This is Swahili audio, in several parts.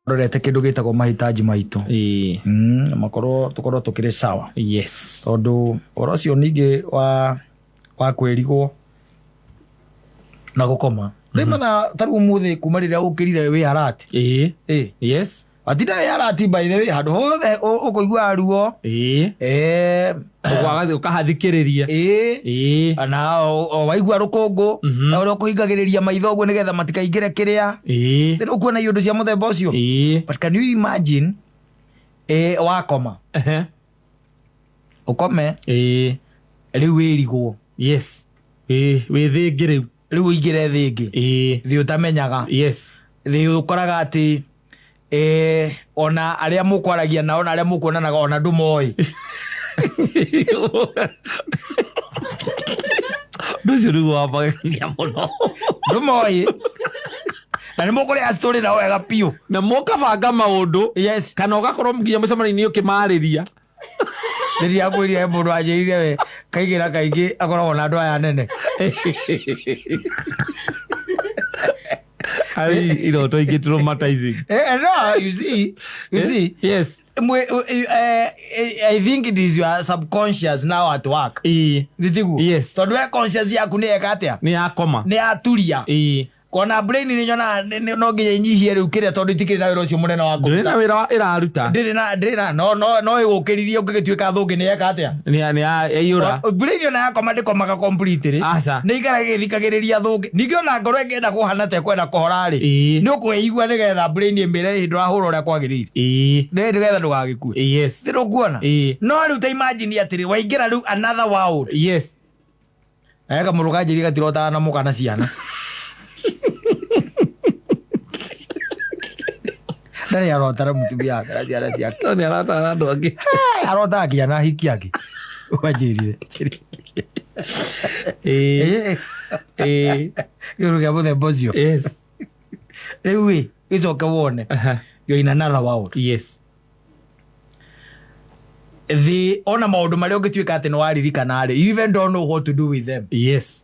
rorete kindu gitagwo mahitaji maitu makorwo tukorwo tukire sawa. Yes. Tondu orocio ningi wa kwirigwo na gukoma mathaa taru muthi kuma riria ukirire wi harati yes atinda wi harati by the way handu hothe ukuigua ruo ukahathikiriria ana waigua rukungu ta uria ukuhingagiriria maitho guo nigetha matikaingire kiria then ukuona iundu cia muthemba ucio. But can you imagine wakoma ukome riu wirigwo wi thingi riu ingire thingi thi utamenyaga thi ukoraga ati ona aria mukwaragia na ona aria mukuonanaga ona ndumoi nducio riu wambagia muno ndumoi na nimukuria story na wega piu na mukabanga maundu kana ugakorwo nginya mucemani-inĩ ukimariria riria ngwiria mundu anjirire we kaigira kaingi akoragwo na andu aya nene Iroto ingi traumatizing. No, you see. Yes. I think it is your subconscious now at work. Yes. So do conscious yaku ni ekatia? Ni akoma. Ni aturia. Kona brain ni nyona no nginya inyihie riu kiria tondu itikiri na wira ucio munene wa kuruta. Ndina wira iraruta. Ndina no igukiririe ugigituika thungi ni ekatia? Ni ayura. Brain yona yakoma ndikomaga completely. Ni igara githikagiriria thungi. Ningiona ngoro ngenda kuhana te kwenda kuhora ri. Ni ukuigua nigetha brain imbere hindu rahura uria kwagirire. Nigetha ndugagikue. Yes. Ndiro kuona. No riu ta imagine atiri waingira riu another world. Yes. Ega murugaji gatirota na mukana ciana. Dari arotara mutumia akara ciake. Ni arotara andu angi. Arota akiana hiki yake. Wajirire. Yuruga muthemba ucio. Yes. Riu icoke wone. You're in another world. Yes. The ona maundu maria ungituika ati no waririkana ri, you even don't know what to do with them. Yes.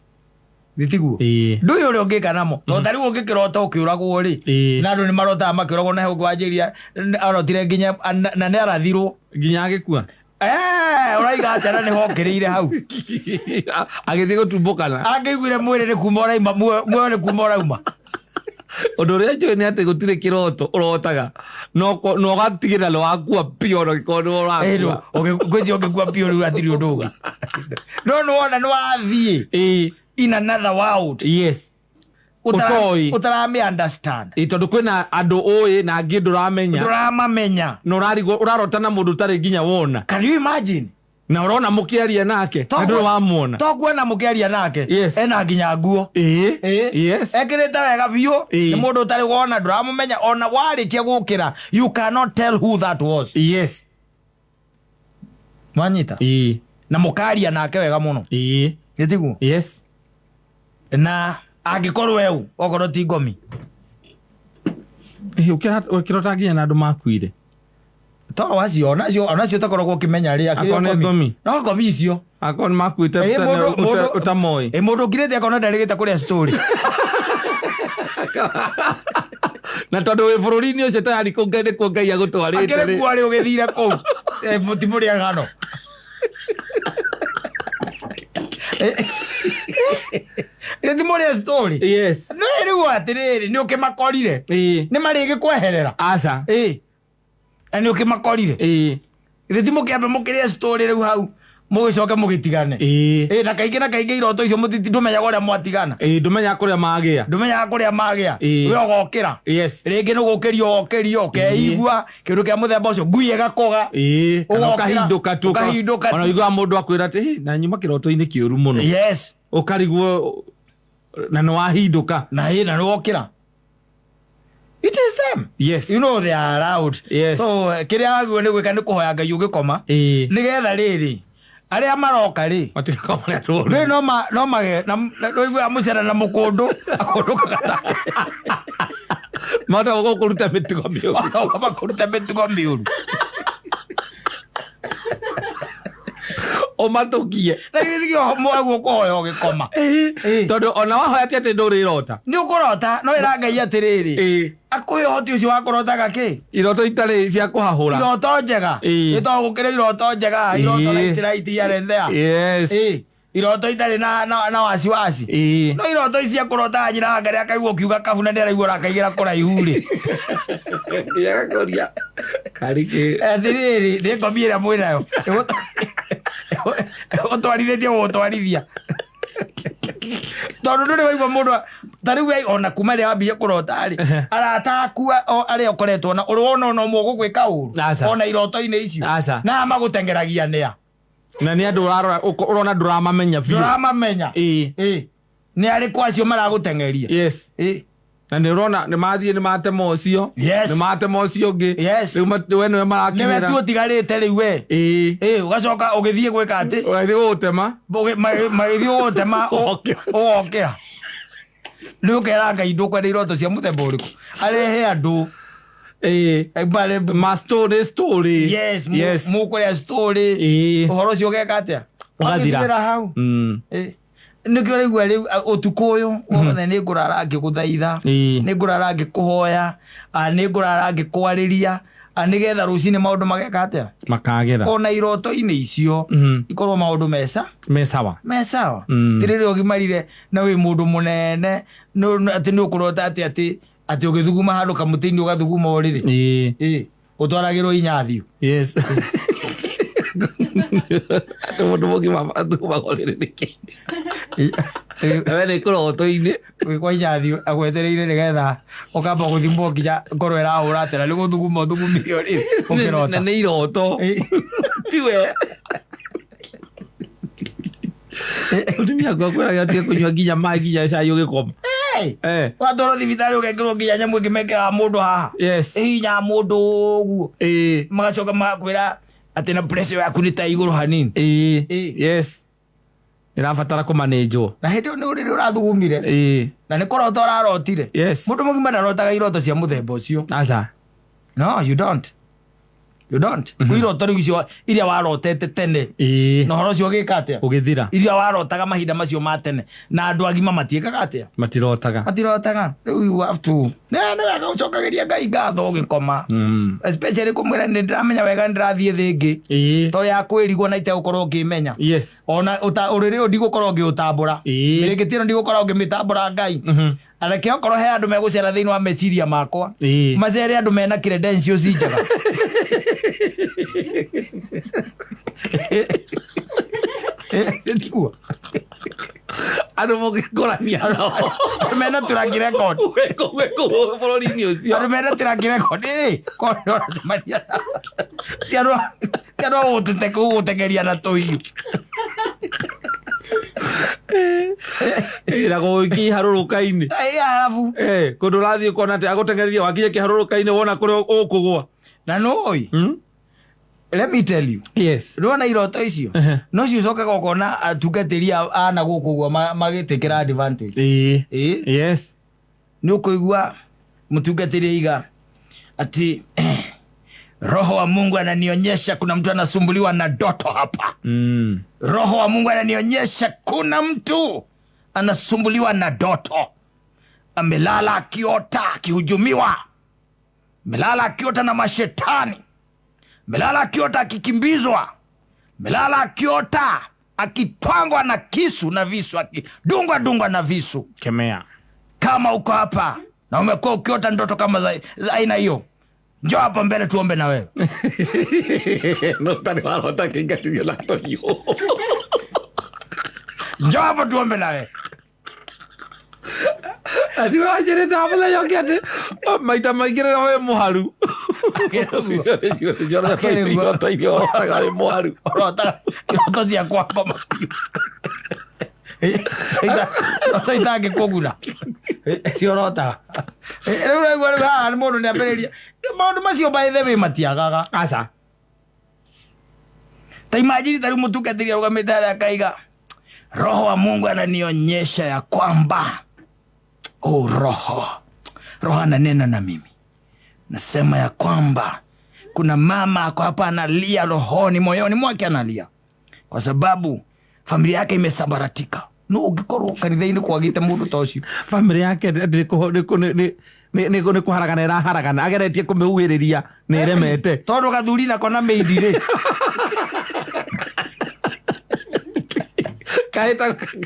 Thitiguo ndu yuri ungika namo to tari ungikirota ukiuragwo ri na andu ni marota makiragwo na huko Wageria arotire nginya na ne arathirwo nginya agikua uraiga atana ni hokirire hau agithie gutumbukana agiguire mwiri ni kumora ima muo ni kumora uma undu ria njoe ni ati gutire kiroto urotaga no gatigira lo akua pio no gikondo urakua ugikweje ugikua pio ru atiri unduga no wona no athie in another world. Yes. Utarami understand. Tondu kwina andu oi na angi nduramenya. Nduramamenya. No urarota na mundu tari nginya wona. Can you imagine? Na urona mukiaria nake. Ndu wamuona. To kuona mukiaria nake. Ena nginya nguo. Yes. Ekirite wega biu. Ni mundu tari wona nduramumenya ona warikia gukira. You cannot tell who that was. Yes. Manyita. Na mukaria nake wega muno. Yetigu. Yes. Na agikorwo eu okorwo ti ngomi ukirota nginya na andu makuire to wacio onacio takoragwo ukimenya ri akone ngomi no ngomi icio akone makuite utamoi mundu ngirete akona ndarigita kuria story na tondu wi bururi-ini ucio tayari kungene ku Ngai agutwarite ri akire kwari ugithire ku mutimuri agano Eti mori story. Yes. No eri watiriri ni ukimakorire. Ni marigi kweherera. Aca. Ani ukimakorire. Eti mukiambe mukiria story riu hau. Mugicoke mugitigane. Na kaingi iroto icio ndumenya uria mwatigana. Ndumenya kuria magia. Ndumenya kuria magia. We ogokira. Yes. Ringi no gukirio keigua kindu kia muthemba ucio ngui igakoga. Ukahinduka tu. Ona igua mundu akwira ati na nyuma kiroto-ini kiuru muno. Yes. Ukarigwo na no wahinduka. Na no gokira. It is them. Yes. You know they are allowed. Yes. So kiria agwo ni gwika ni kuhoya Ngai ugikoma. Nigetha riri aria maroka ri matikakoma na tu no mage na igua mucera na mukundu akundu kata mata ugo kuruta mitugo miuru Omatokie. Lakini thikio mwagu koyo gikoma. Todo ona wahoya ati nduri irota. Ni ukurota no irangai atiriri. Akuyo hoti ucio wakurota gaki. Iroto itari cia kuhahura. Iroto njega. Ito gukira iroto njega. Iroto right ya rendea. Yes. Iroto itari na wasiwasi. No iroto icia kurota njira ngari akaigwo kiuga kabu na nderaigwo rakaigira kuraihu ri. Ya koria. Karike. Atiriri ndikomira mwinayo. Otwarithĩtie gũtwarithia tondũ ndũrĩ waigua mũndũ tarĩu ona kuma rĩa wambia kũrota-rĩ aratakua arĩa ũkoretwo na ũrĩwona ona ũmwe gũgwĩka ũru ona iroto-inĩ icio na magũtengeragia nĩa na nĩ andũ ũrona ndũramamenya biũ ndũramamenya nĩ arĩkũ acio maragũtengeria yes na nĩ ũrona nĩ mathiĩ nĩ matema ũcio nĩ matema ũcio ũngĩ rĩu we nĩwe marakimĩra nĩwe tu ũtigarĩte rĩu we ũgacoka ũgĩthiĩ gwĩka atĩ ũgĩthiĩ gũgũtema magĩthiĩ gũgũtema ũgokĩra rĩu ũkera Ngai ndũkwenda iroto cia mũthemba ũrĩkũ arehe andũ ma story yes mũkũrĩa story ũhoro ũcio ũgeka atĩa ũgathira hau nikio rigwa riu utuko uyu wothe ni ngurara ngiguthaitha ni ngurara ngikuhoya ni ngurara ngikwariria nigetha rucini maundu mageka atia makagera ona iroto-ini icio ikorwo maundu mesawa tiriri ugimarire na wi mundu munene ati ni ukurota ati ugithuguma handu kamutini ugathuguma uriri utwaragirwo inyathio yes mundu mugi mama thugumagorire niki we nä kå roto-inä kwa inyathio agwetereire nä getha å kamba gå thimwo nginya ngoro ä rahå ra atena nä gå thuguma å thugumire å rä å kä rota nä iroto tiwe å tumia kwakwä raga atige kå nyua nginya maä nginya cai å gä koma watwarwo thibitarä å gengä rwo nginya nyamå ä ngä mekeraga må ndå haha hinya må ndå å guo magacoka magakwä ra atä na pressure yaku nä ta igå rå hanini yes irabatara kumanenjwo na hindi ni uriri urathugumire na ni korota urarotire mundu mugima ndarotaga iroto cia muthemba ucio aca no you don't iroto riu icio iria warotete tene na horo ucio gika atia ugithira iria warotaga mahinda macio ma tene na andu agima matiekaga atia matirotaga riu you have to ne wega ucokagiria Ngai ngatho ugikoma especially kumwira ni ndiramenya wega ndirathie thingi to ya kwirigwo na ite gukorwo ngimenya ona uriri ndigũkorwo ngiutambura ngitiro ndigũkorwo ngimitambura Ngai areke okorwo he andu megucera thiini wa meciria makwa macere andu mena credentials njega andu mũgĩkũrania nao mena track record bũrũri-inĩ ũcio andu mena track record koracemania ti andu gũgũtengeria na tũhiũ na gũgĩkinya harũrũka-inĩ arabu kũndũ ũrathiĩ ũkona atĩ agũtengereria wakinya kĩharũrũka-inĩ wona kũrĩa ũkũgũa na nũĩ let me tell you rwona iroto icio no cio cokaga ũkona atungatĩri ana gũkũ ũguo magĩtĩkĩra advantage nĩ ũkũigua mũtungatĩri aiga ati Roho wa Mungu ananionyesha kuna mtu anasumbuliwa na ndoto hapa. Roho wa Mungu ananionyesha kuna mtu anasumbuliwa na ndoto. Amelala akiota akihujumiwa. Amelala akiota na mashetani. Amelala akiota akikimbizwa. Amelala akiota akitwangwa na kisu na visu, akidungwa na visu. Kemea. Kama uko hapa na umekuwa ukiota ndoto kama za aina hiyo, njoo hapa mbele tuombe na wewe. No tani warota kingatilio na toyo. Njoo hapa tuombe na wewe. Ati wajere tabula yokete. Maita maigire na wewe muharu. Njoro toyo toyo tagale muharu. Rota cia kwako mapiu. Sasa itage koguna. Siorota. Rĩu gwa nĩ mũndũ nĩ ambĩrĩria. Maũndũ macio by the way matiagaga. Aca. Ta imagine tari mũtungatĩri arũgamĩte harĩa akaiga, Roho wa Mungu ananionyesha ya kwamba Roho ananena na mimi. Nasema ya kwamba kuna mama ako hapa analia rohoni, moyoni mwake analia. kwa sababu familia yake imesambaratika. No ungikorwo kanitha-ini kwagite mundu ta ucio, family yake ni kuharagana iraharagana ageretie kumihuhiriria ni iremete tondu gathuri nako na meidi ri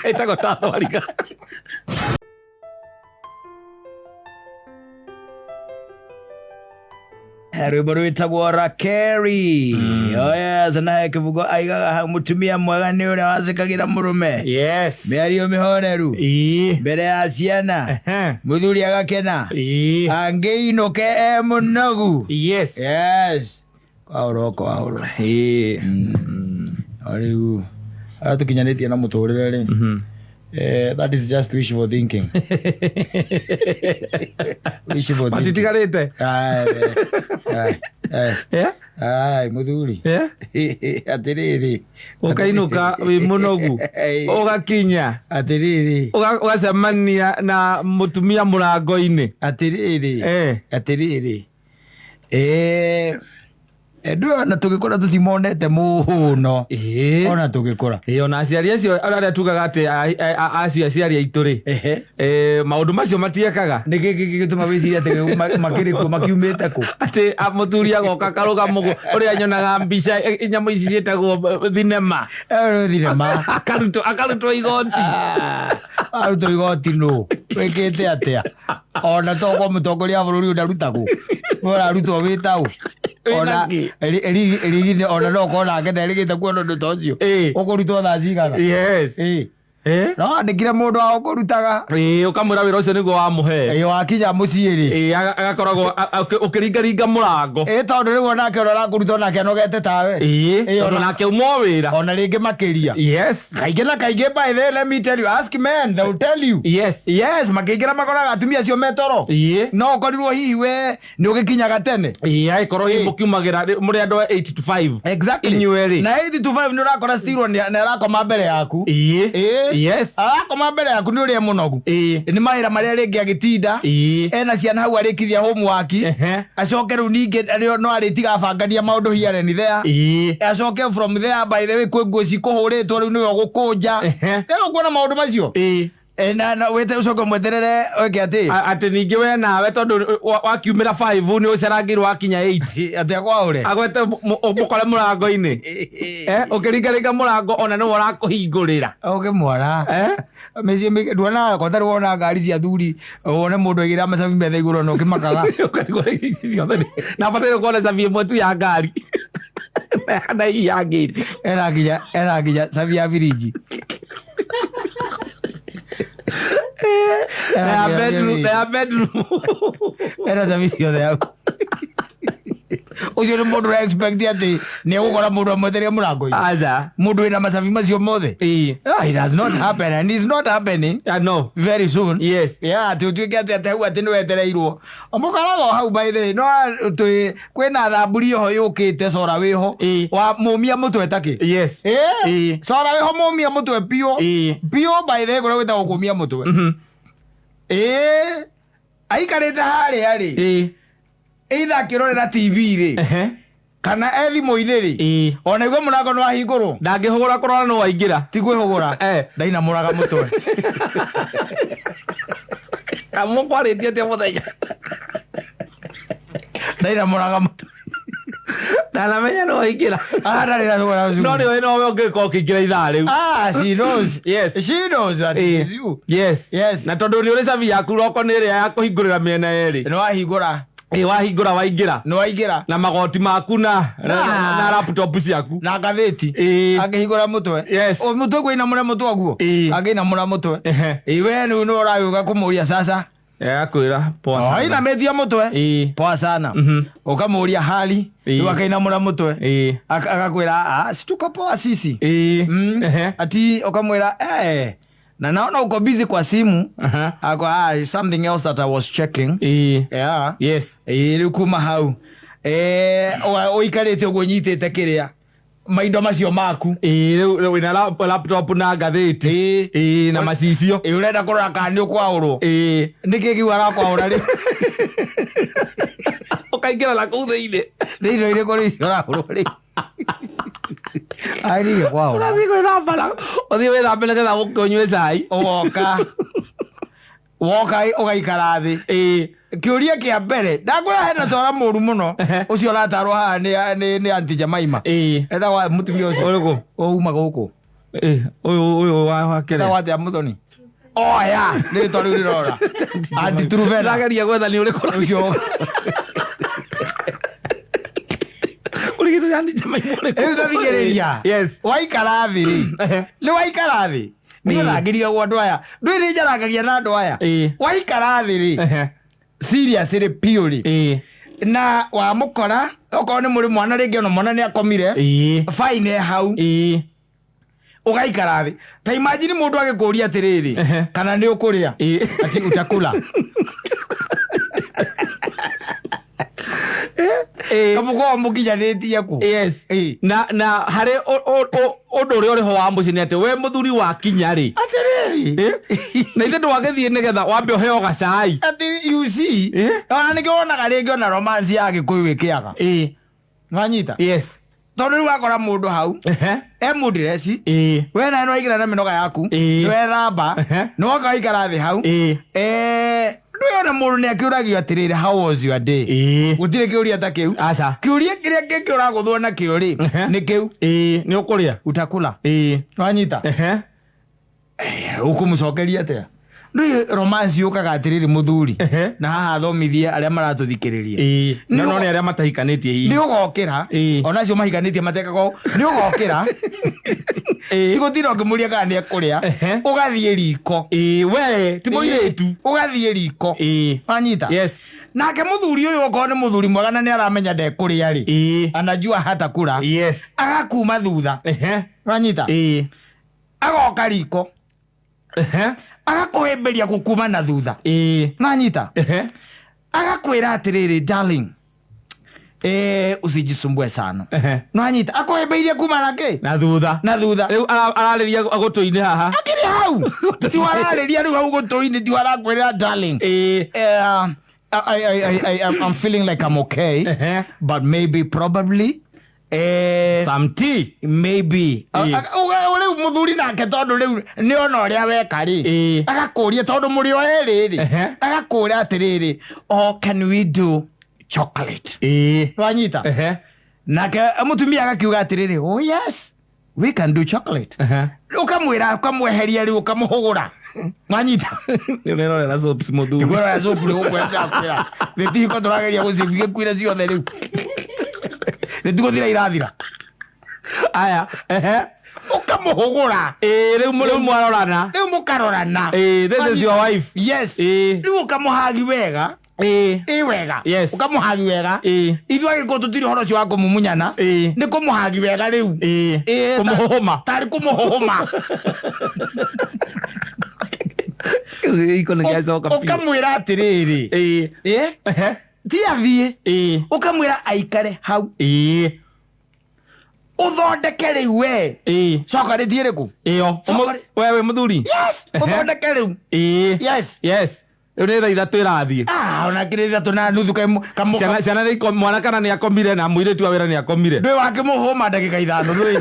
kaita gotathwariga rwimbo rwitagwo Rakeri. Yes, naye kivugo aigaga mutumia mwega ni uria wacikagira murume. Yes, miario mihoreru mbere ya ciana, muthuri agakena angeinuke munogu. Yes, yes, kwauro ariu atukinyanitie na muturire ri. That is just wishful thinking. Wishful thinking. Matitigarite. Ai muthuri. Atiriri. Ukainuka wi munogu. Ugakinya. Atiriri. Ugacemania na mutumia murango-ini. Atiriri. Atiriri. Ndio na tugikora tutimonete muno. Ona tugikora. Ona aciari acio aria tugaga ati acio aciari aitu ri. Maundu macio matiekaga. Niki gituma wiciria ati makiriko makiumite ku. Ati muthuri agoka karuga mugo uria nyonaga mbica inyamu ici cietagwo thinema. Thinema. Akarutwo igoti. Arutwo igoti no. Wekete atia. Ona toko mutongoria bururi undarutagwo. Ora rutwo witau. Ona erigine ona no kona ngene erigite kuona ndu tocio ukurutwo thaa cigana. Yes, no ndikire mundu wa ukurutaga ukamwira wira ucio niguo wamuhe wakinya mucii ri agakoragwo ukiringaringa murango tondu riu onake ona kurutwo nake anogete tawe tondu nake umo wira ona ringi makiria. Yes, kaingi na kaingi by the let me tell you, ask men, they will tell you. Yes, makiingira makoraga atumia acio metoro no korirwo hihi we ni ugikinyaga tene ikorwo hi mukiumagira muri andu 8 to 5. Exactly. Inyueri na 8 to 5 ni urakora stirwo ni arakoma mbere yaku. Yes, arakoma mbere yaku ni uria munogu. Ni mahira maria ringi agitinda ena ciana hau arikithia homework acoke riu ningi no aritiga bangania maundu here and there acoke from there by the way kwi nguo cikuhuritwo riu niwe gukunja ero kuona maundu macio na wete ucoke mweterere oke ati ningi we nawe tondu wakiumira 5 ni ucerangirwo wakinya 8 ati akwaure agwete mukore murango-ini ukiringaringa murango ona niwe urakuhingurira ukimwona meci nduona kotari wona ngari cia thuri wone mundu aigira macabi metha iguru no ukimakaga na bataire kuona cabi imwe tu ya ngari na hii ya gate eraginya cabi ya firiji na bedroom era cabi ciothe yau ucio ni mundu ura expect ati ni gukora mundu amweteria murango-ini aza mundu wina macabi macio mothe. It does not happen and it's not happening no very soon. Yes, tutuike ati hau ati ni wetereirwo mukarago hau by the no kwina thamburi ho yukite cora wiho wa mumia mutwe taki. Yes, cora wiho mumia mutwe pio by the kure wita gukumia mutwe aikarite haria ri either akirorera TV ri kana ethimu-ini ri ona igwe murango no ahingurwo ndangihugura kurora no waingira ti kwihugura ndaina muraga mutwe kamukwaritie te muthenya ndaina muraga mutwe ndanamenya no waingira ndarira thogora ucio no ni we ungika ukiingira ithaa riu she knows. Yes, she knows that is you. Yes, na tondu ni uri cabi yaku roko ni ria ya kuhingurira miena eri no wahingura wahingura waingira no waingira na magoti maku na laptop ciaku na ngathiti akihingura mutwe mutwe kwina mure mutwe guo agina mura mutwe iwe ni no urayuga kumuria sasa akwira poa sana aina metia mutwe poa sana ukamuria hali ni wakaina mura mutwe akakwira situka poa sisi ati ukamwira na naona uko busy kwa simu ako something else that I was checking. Yes, riu kuma hau uikarite uguo nyitite kiria maindo macio maku riu wina laptop na ngathiti na macicio urenda kurora kana ni ukwaurwo niki kiu arakwaura ri ukaingira na kuu thiini ri iri kuri uraurwo ri Ari kwao. Urathi gwithambara. Uthi withambire getha ukinywe cai. Woka ugaikara thi. Kiuria kia mbere ndakura hena cora muru muno ucio ratarwo haha ni anti Jamaima etagwa mutumia ucio uriku uma guku uyu wa kere etagwa atia muthoni oya ni tori rirora anti Truvena ndageria gwetha ni uriku ucio urikitu anti Jamaima uriku utathikiriria yes waikara thi ni waikara thi ni ragiria gwa andu aya ndwiri njaragagia na andu aya waikara thi ri seriously purely na wa mukora okorwo ni muri mwana ringi ona mwana ni akomire fine hau ugaikara thi ta imagine mundu agikuria atiriri kana ni ukuria ati utakula kamuko mukijanitie ku yes na hare undu uri ho wa muci ni ati we muthuri wa kinya ri atiriri na ithe ndwagethie nigetha wambe uheo gacai ati you see ona nikiwonaga ringi ona romance ya Gikuyu ikiaga nwanyita yes tondu wakora mundu hau emudresi we na no igira na minoga yaku we ramba no wakaikara thi hau nduyona mundu ni akiuragio atiriri how was your day gutire kiuria ta kiu aca kiuria kiria kingi uraguthwo na kiuri ni kiu ni ukuria utakula wanyita ukumucokeria atia ndui romance yukaga atiriri muthuri na haha thomithie aria maratuthikiriria no ni aria matahikanitie ni ugokira ona cio mahikanitie matekago ni ugokira tigutira ngimuria kana ni ekuria ugathie riko we ti muiretu ugathie riko wanyita yes nake muthuri uyu okorwo ni muthuri mwega na ni aramenya ndekuria ri anajua hata kura yes agakuma thutha wanyita agoka riko agakuhimbiria gukuma na thutha nanyita agakwira atiriri darling usijisumbue sana nanyita akuhimbiria kuma nake na thutha riu arariria agutuini haha akiri hau ti warariria riu hau gutuini ti warakwira darling I'm feeling like I'm okay but maybe probably some tea maybe ule muthuri nake tondu riu ni ona uria weka ri agakuria tondu muri o eri agakuria atiriri can we do chocolate wanyita nake mutumia agakiuga atiriri oh yes we can do chocolate ukamwira ukamweheria riu ukamuhugura mwanyita nero na soaps muthuri ngoro ya soap riu kwenda kwira nitiko turageria gucibige kwira ciothe riu nitiguthira irathira aya ukamuhugura riu mwarorana riu mukarorana this is your wife yes riu ukamuhagi wega wega ukamuhagi wega ithu agiko tutiri horo cio wa kumumunyana ni kumuhagi wega riu kumuhuma tari kumuhuma ukamwira atiriri ti athie ukamwira aikare hau uthondeke riu we chocolate iriku iyo wewe muthuri yes uthondeke riu yes riu ni thaa ithatu irathie ona kiri ithatu na nuthu ciana ni mwana kana ni akomire na muiritu wa wira ni akomire ndwi wake muhuma ndagika 5 ndwi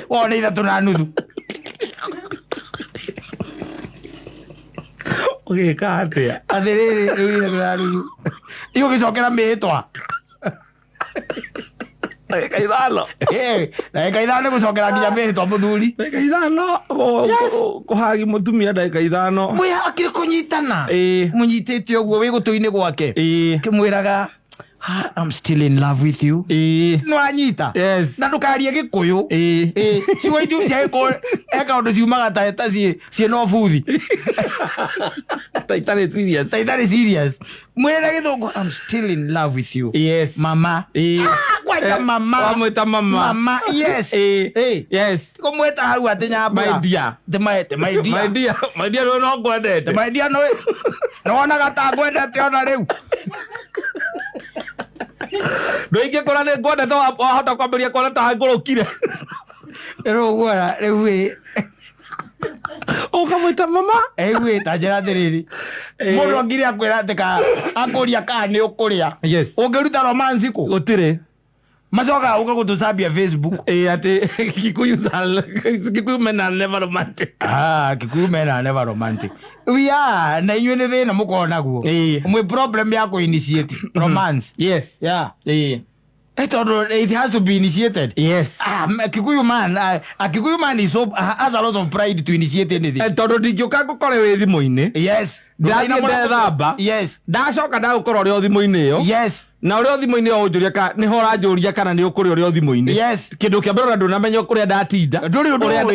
wona ithatu na nuthu ugika atia athiriri riu ithatu na nuthu iyo gicokera mitwa ndagika 5 ndagika 5 ni gucokera nginya mitwa muthuri ndagika 5 kuhagi mutumia ndagika 5 mwiha akiri kunyitana munyitite uguo wi gutuini gwake kimwiraga I'm still in love with you no anyita na ndukarie Gikuyu cigo itu ciako eka undu ciumaga ta cie no buthi taitari serious mwena Githungu I'm still in love with you mama kweta mama wamwita mama yes kumweta hau atinya my dear no ngwendete my dear no wona gata ngwendete ona riu ndoinge kora ne ngwendete wahota kwambiria kora ta ngurukire rugora riu ukamwita mama ta njira thiriri mundu ngire akwira atika akuria ka ni ukuria ungiruta romance ku gutire macoka uka gutucambia Facebook ati Kikuyu men are never romantic. Kikuyu men are never romantic. We are na inywe ni thina muko naguo mwe problem yako initiate romance. Yes. Yeah. It has to be initiated. Yes. Kikuyu man is so has a lot of pride to initiate anything. Todo digioka gukore we thimu-ini. Yes. Ndathie ndethamba. Yes. Ndacoka ndagukora uri o thimu-ini iyo. Yes. Na uri o thimu-ini o njuria ka ni ho ranjuria kana ni ukuri uri o thimu-ini. Yes. Kindu kia mbere ndu namenya kuria ndatinda.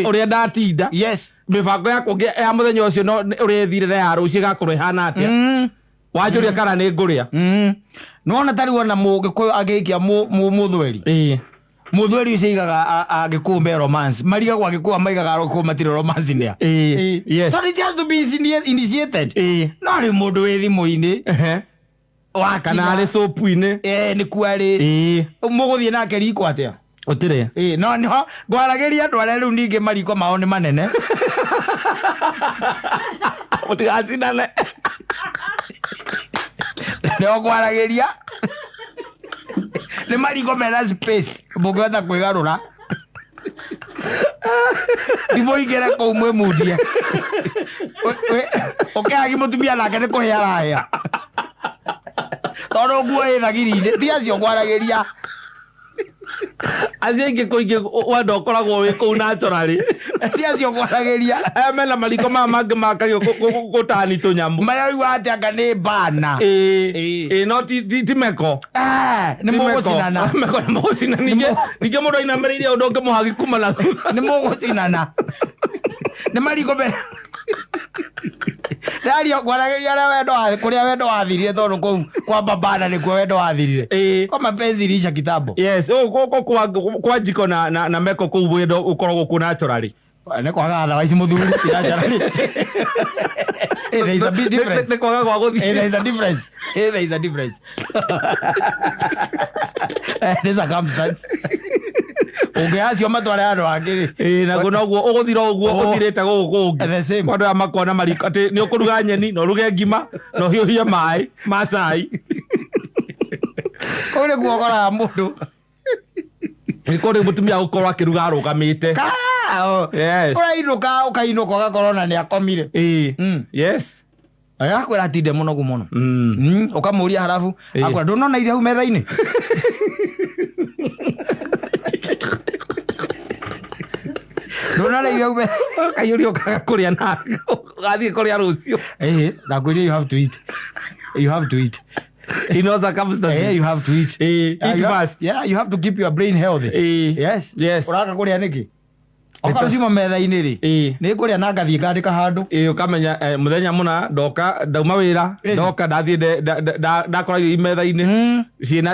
Uria ndatinda. Yes. Mibango yakwa ya muthenya ucio no uri thirire ya ruci gakorwo ihana atia. Wanjuria kana ni nguria. Nona tari wona mugikuyu agikia muthweri. Muthweri ucigaga agikumbe romance. Mariga gwa gikuwa maigaga ro matire romance nia. Yes. So it has to be initiated. No ri mundu wi thimu-ini. Kana ari sopu-ini. Ni kwari. Muguthie nake riko atia. Utire. No no gwarageria andu aria riu ningi mariko mao ni manene. Utigacinane. Ndio gwarageria ni mariko mena space mugwetha kwigarura ibo igere ko umwe mudia okagi mutumia nake ni kuhia raya toro guo ithagirinde ti acio gwarageria acio ingi kuingi wendo ukoragwo wi kuu naturally ti acio gwarageria mena mariko mangi makagio gutani tunyamu mayu ate anga ni bana no ti meko ni mugucinana meko ni mugucinana ninge mundu ainamiriire undu ungi muhagi kuma na ni mugucinana ni mariko be Dario gwarageria ara wendo kuria wendo wathirire tondu ku kwa babana ni kwa wendo wathirire kwa mapenzi ilisha kitambo. Yes kwa jiko na meko ku wendo ukoragwo ku naturally ne kwa gatha waici muthuri naturally. There is a big difference. There is a difference. There is a difference. There's a circumstance. Ungeacio matware andu angiri na gunoguo uguthira uguo uthirite gugungi the same kwandu ya makona mariko ati ni ukuruga nyeni no ruge ngima no hiuhia mai macai kore guokora mundu ni kore mutumia gukorwo akiruga arugamite. Yes. Urainuka ukainuka ugakorona ni akomire. Yes. Ayakwira atinde muno gumono. Ukamuria harafu akwira ndunona iria hu metha-ini. Ndunona iria hu kayuri ukakuria na gathie kuria rucio. Nakwira you have to eat. You have to eat. In all circumstances. You have to eat. Eat fast. Yeah, you have to keep your brain healthy. Yes. Uraka kuria niki? Oka cima metha-ini ri ni kuria na ngathie ngandika handu ukamenya muthenya muna ndoka ndauma wira ndoka ndathie ndakora irio metha-ini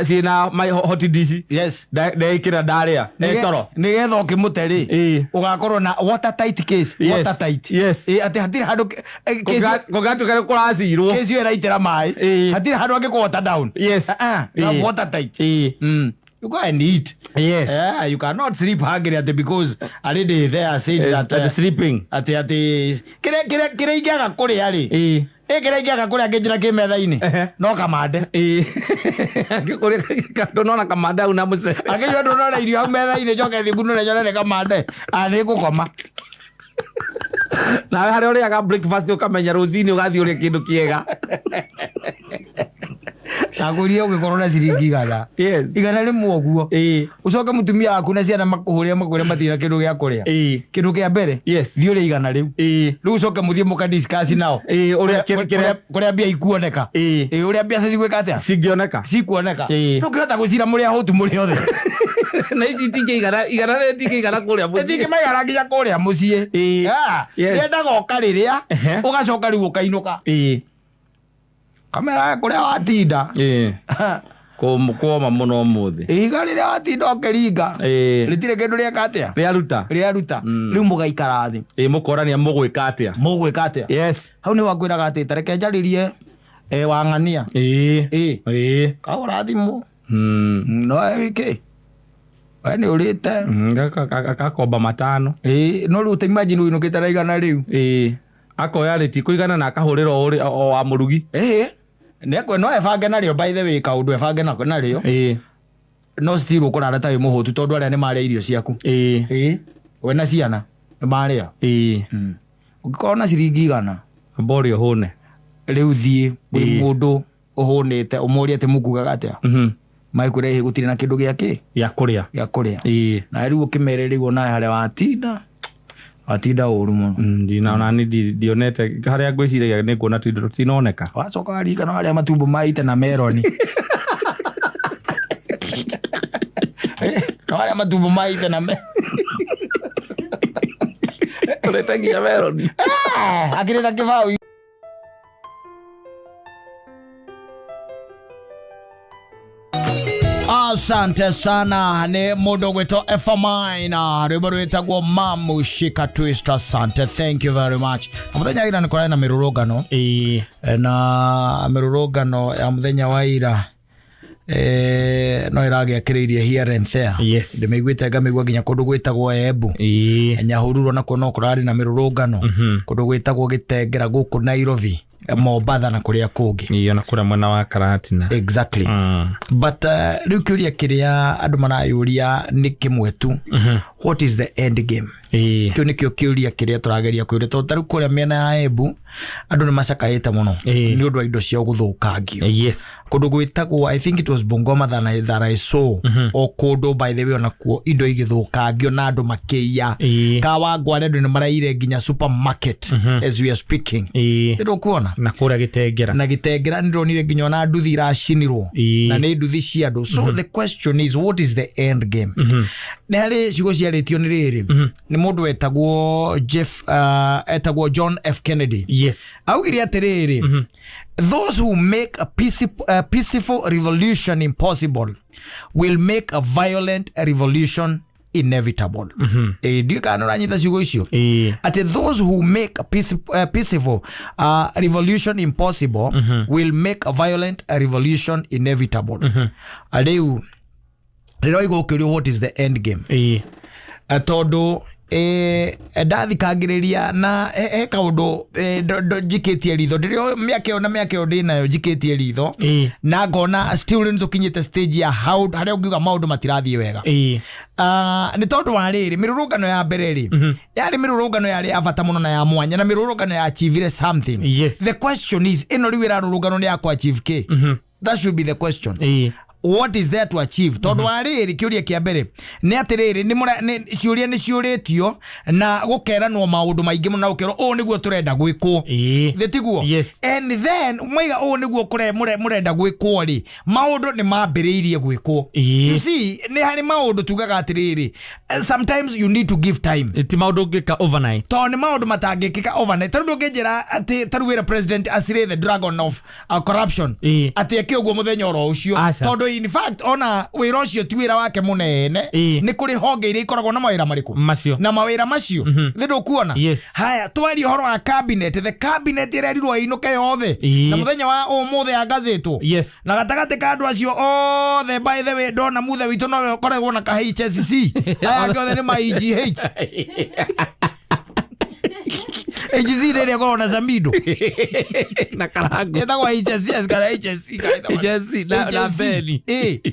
ciina my hot dish. Yes. Ndekira ndaria etoro nigetha ukimute ri ugakorwo na watertight case. Watertight. Yes. Ati hatiri handu kogatuka kuracirwo case yo iraitira mai hatiri handu angikuota down. Yes. Watertight. You go and eat. Yes. Yeah, you cannot sleep hungry because already there said that sleeping. Ati kire ingiaga kuria ri. Kire ingiaga kuria nginjira ki metha-ini. No kamande. Ngikuria ndonona kamande au na muce. Akijua ndonona irio au metha-ini njoke thingunu nyone kamande. Ni gukoma. Na hari uriaga breakfast ukamenya rucini ugathie uria kindu kiega. Nakuria ugikorwo na ciringi igana. Yes. Igana rimwe oguo. Ucoke mutumia waku na ciana makuhuria makwire matira kindu gia kuria. Kindu kia mbere. Yes. Thio ri igana riu. Riu ucoke muthie muka discuss nao. Uria kuria bia ikuoneka. Uria bia cigwika atia? Cingioneka. Cikuoneka. Ndukihota gucira muri ahotu muri othe. Na ici tinge igana tinge igana kuria mucii. Tinge maigana nginya kuria mucii. Yenda goka riria ugacoka riu ukainuka. Kamera kuria watinda. Kuoma muno muthi. Iga riria watinda ukiringa. Ritire kindu rieka atia? Riaruta. Riu mugaikara thi. Mukorania mugwika atia? Yes. Hau ni wakwiraga ati tareke njaririe wang'ania. Kaura thimu. No wiki. Ni urite. Gakomba matano. No riu imagine winukite na igana riu. Akoya riti kuigana na akahurira o wa murugi. Nekwe no ebange nario by the way kaundu ebange nario. no still ukurara ta wi muhutu tondu aria ni maria irio ciaku we na ciana ni maria ugikorwo na ciringi igana bori uhune riu thie wi mundu uhunite umuria ati mukugaga atia maikurehe gutire na kindu giake ya kuria na riu ukimere riu ona haria watinda uru muno ndina ona ni dionete haria ngwiciria ni kuona tu indo tinoneka wacoka rika no haria matumbo maite na meroni no haria matumbo maite na uretangia meroni akire na kibao. Asante sana ni mundu gwito Efamina rwimbo rwitagwo Mamushika Twist. Asante, thank you very much. Muthenya ira ni kurana mirurugano na mirurugano ya muthenya wa ira no iragiakiriirie here and there. Yes, ndimiguite ngamigua nginya kundu gwitagwo Embu Nyahururu na kuno kurari na mirurugano kundu gwitagwo Gitengera guku Nairobi Mombasa na kuria kungi iyo na kuria mwena wa Karatina. Exactly. But riu kiuria kiria andu marayuria ni kimwe tu. What is the end game? Kio nikio kiuria kiria turageria kwiria to taru kuria miena ya Embu andu ni macakaite muno ni undu wa indo cia guthukangio. Yes, kundu gwitagwo I think it was Bungoma that I saw o kundu by the way ona kuo indo igithukangio na andu makiya Kawangware andu ni maraire nginya supermarket as we are speaking. Ndio kuona na kuria Gitengera ndronire nginya ona nduthi irashinirwo na ni nduthi cia andu. So the question is, what is the end game? Ni hari cigo ciaritio ni riri ni mundu etagwo etagwo John F Kennedy. Yes, augire atiriri those who make a peaceful revolution impossible will make a violent revolution inevitable. Dio kana ranyita cigo icio ati those who make a peaceful revolution impossible will make a violent revolution inevitable. Aleu rero igokirio what is the end game? Atondo ndathikagiriria na kaundu njikitie ritho ndirio miaka ndinayo njikitie ritho na ngona still nitukinyite stage ya haria ungiuga maundu matirathie wega. Ni tondu wa riri mirurungano ya mbere ri yari mirurungano yari avata muno na ya mwanya na mirurungano ya achieve something. Yes, the question is ino riu irarurungano ni ya ku achieve k. That should be the question. What is there to achieve? Tondu wa riri kiuria kia mbere ni atiriri ni ciuria ni ciuritio na gukeranwo maundu maingi muno na gukero o niguo turenda gwikwo thitiguo. Yes, and then mwiga o niguo murenda gwikwo ri maundu ni mambiriirie gwikwo. You see ni hari maundu tugaga atiriri sometimes you need to give time. Ti maundu ngika overnight to ni maundu matangikika overnight. Taru nginjira ati taruwira president asire the dragon of corruption ati akiguo muthenya oro ucio tondu in fact ona wira ucio ti wira wake munene ni kuri honge iri ikoragwo na mawira mariku macio na mawira macio ndio kuona. Haya twari horo wa cabinet, the cabinet irerirwo inuke yothe na muthenya wa umuthe ya gazeto na gatagate ka andu acio othe by the way ndona muthe witu no koragwo na ka HSC aya kiothe ni ma EGH HSC ndio korona Zamido na karango eta kwa HSC kana HSC na beni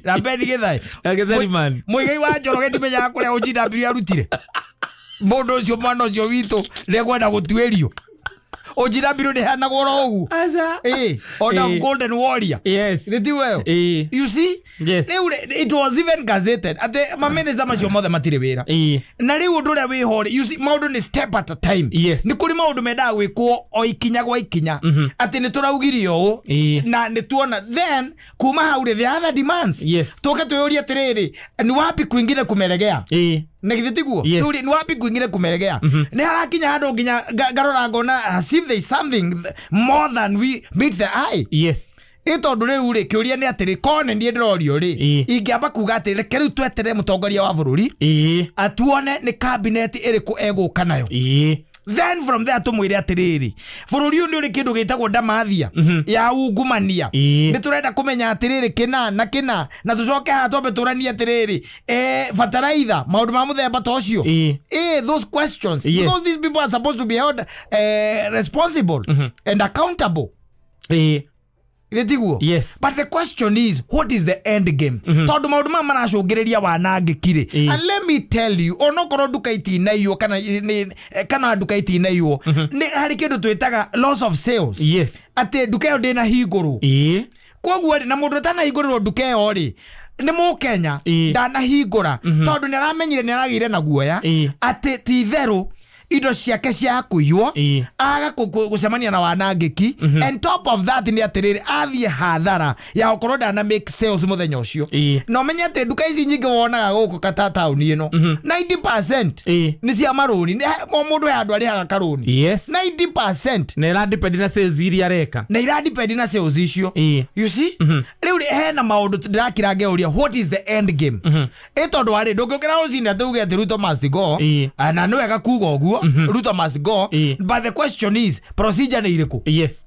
na beni githai man muigai wa Njoroge ndimenya kuria OGW arutire mundu ucio mwana ucio witu ndekwenda gutwerio OGW ni hana goro ugu ona golden warrior. Yes, did you well? You see? Yes, it was even gazetted ate ma minister macio mothe matire wira na riu undu ria wihori. You see maundu ni step at a time. Yes, ni kuri maundu menda gwikwo o ikinya gwa ikinya ati ni turaugirio u na ni tuona then kuma haure the other demands. Yes, toka tuyuria tiriri ni wapi kuingine kumeregea na githitiguo turi ni wapi kuingine kumeregea ni harakinya handu nginya garora ngona as if there is something more than we meet the eye. Yes, itondu riu ri kiuria ni atiri kone ndie ndirorio ri ingiamba kuga atiri keru twetere mutongoria wa bururi atuone ni cabinet iriku eguka nayo. Then from there tumwire atiriri bururi uyu ni kindu gitagwo ndamathia ya ungumania ni turenda kumenya atiriri kina na tucoke ha twambe turania atiriri fertilizer maundu ma muthemba tocio those questions because these people are supposed to be held responsible and accountable. Tiguo. Yes. But the question is, what is the end game? Tondu maundu mama maracungireria wanangikire. And let me tell you, onokorwo nduka itinaiyo kana nduka itinaiyo ni hari kindu twitaga loss of sales. Yes. Ate nduka yo ndina hinguru. Koguo na mundu tana hingurwo nduka yo ri ni mu Kenya ndana hingura tondu ni aramenyire ni aragire na guoya ate ti theru indo ciake cia kuiywo aga gucemania na wanangiki and top of that ni atiriri athie hathara ya ukorwo ndana make sales muthenya ucio no menye ati nduka ici nyingi wonaga guku Kata town ino 90% ni cia maroni mundu ya andu ari haga karoni. Yes. 90% na ira depend na sales iria reka na ira depend na sales icio. You see riu hena maundu ndirakira ngeuria what is the end game tondu ari ndungikira ucini atuge ati Ruto must go na no wega kuga uguo Ruto must go but the question is procedure ni iriku. Yes.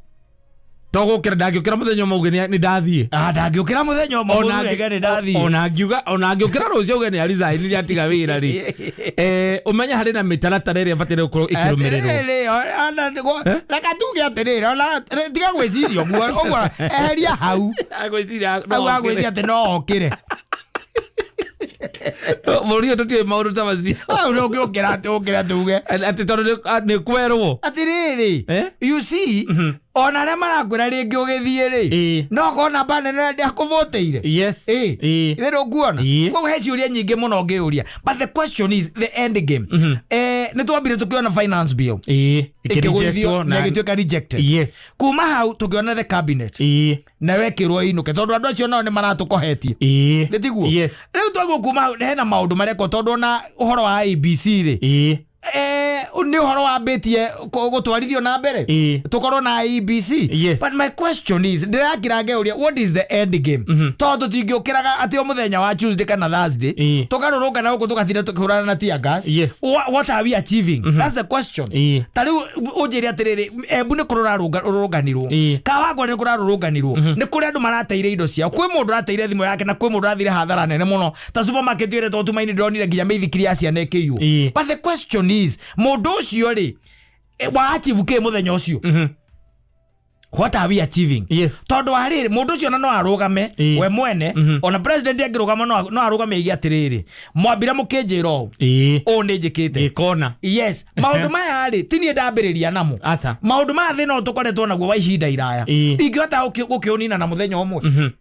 Togukira ndagiukira muthenya umwe ni ndathie ndagiukira muthenya umwe ni ndathie ona ngiukira rucio uge ni resign ni atiga wira ri umenya hari na mitaratara ire fatire gukorwo ikirumirerwo na katuge atiriri ona tiga gwiciria uguo eheria hau agwiciria ati no okire Morio tutie maundu ta mazi. Ukira tuge ati tondu ni kwerwo atiriri you see ona re marakwira ringi ugithie ri no kona bane na ndia kuvoteire. Yes. Ithero nguona kwa heci uria nyingi muno ngiuria but the question is the end game. Ni twambire tukiona finance bill ikirejectwo na gituika rejected. Yes. Kuma hau tukiona the cabinet na wekirwo inuke tondu andu acio nao ni maratukohetie. Nditiguo. Yes. Riu twaguo kuma hena maundu mareko tondu na uhoro wa ABC ri ni uhoro wa betie gutwarithio na mbere tukorwo na IBC. Yes. But my question is ndirakira ngeuria what is the end game tondu tingiukiraga ati o muthenya wa Tuesday kana Thursday tukarurungana guku tugathira tukihurana na tear gas. Yes. What are we achieving? That's the question. Tariu unjiri atiriri ebu ni kururunganirwo kawagwa ni kururunganirwo ni kuri andu marateire indo cia kwi mundu rateire thimu yake na kwi mundu rathire hathara nene muno ta supermarket ire to tumaini ndonire nginya meithikiri acia na ekiyu. But the question is mundu ucio ri wa achieve ke muthenya ucio what are we achieving? Yes. Tondu ariri mundu ucio no arugame we mwene ona president angirugama no arugame igi atiriri mwambira mukinjira o ni njikite ikona. Yes. Maundu maya ari tini ndambiriria namo asa maundu maya thina tukoretwo naguo wa ihinda iraya ingihota gukiunina na muthenya umwe.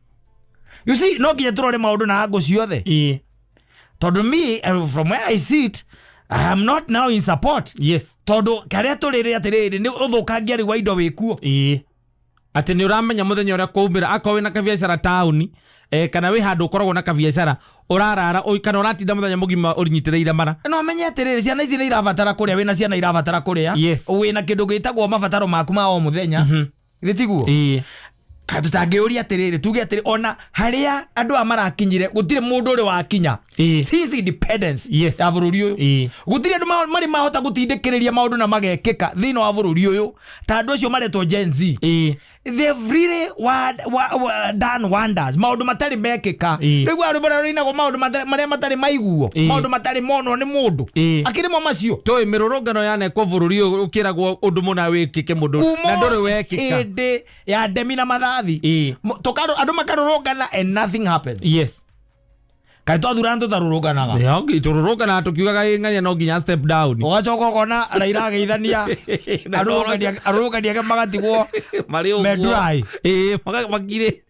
You see no nginya turore maundu na angu ciothe tondu me from where I sit I am not now in support. Yes. Tondu karia turire atiriri ni uthukangia ri wa indo wikuo ati ni uramenya muthenya uria kwaumira akowe na kabiashara tauni kana wi handu ukoragwo na kabiashara urarara kana uratinda muthenya mugima urinyitireire mara no menye atiriri ciana ici ni irabatara kuria wina ciana irabatara kuria wina kindu gitagwo mabataro maku ma o muthenya gitiguo tutangiuria atiriri tuge atiri ona haria andu amarakinyire gutire mundu uri wakinya since independence ya bururi uyu gutire andu mari mahota gutindikiriria maundu na magekeka thino wa bururi uyu ta andu acio maretwo Gen Z they've really done wonders maundu matari mekeka rigu andu bararina go maundu maria matari maiguo maundu matari mono ni mundu akirimo macio toi mirurungano yane kwa bururi uyu ukiragwo undu muna wikike mundu na nduri wekika inde ya demi na mathathi tokaro andu makarurungana and nothing happens. Yes. Kai to durando tarurunganaga yogi tururungana tukiugaga ingania no nginya step down ugacoka kona raira geithania arurungania ke magatigwo medrai magire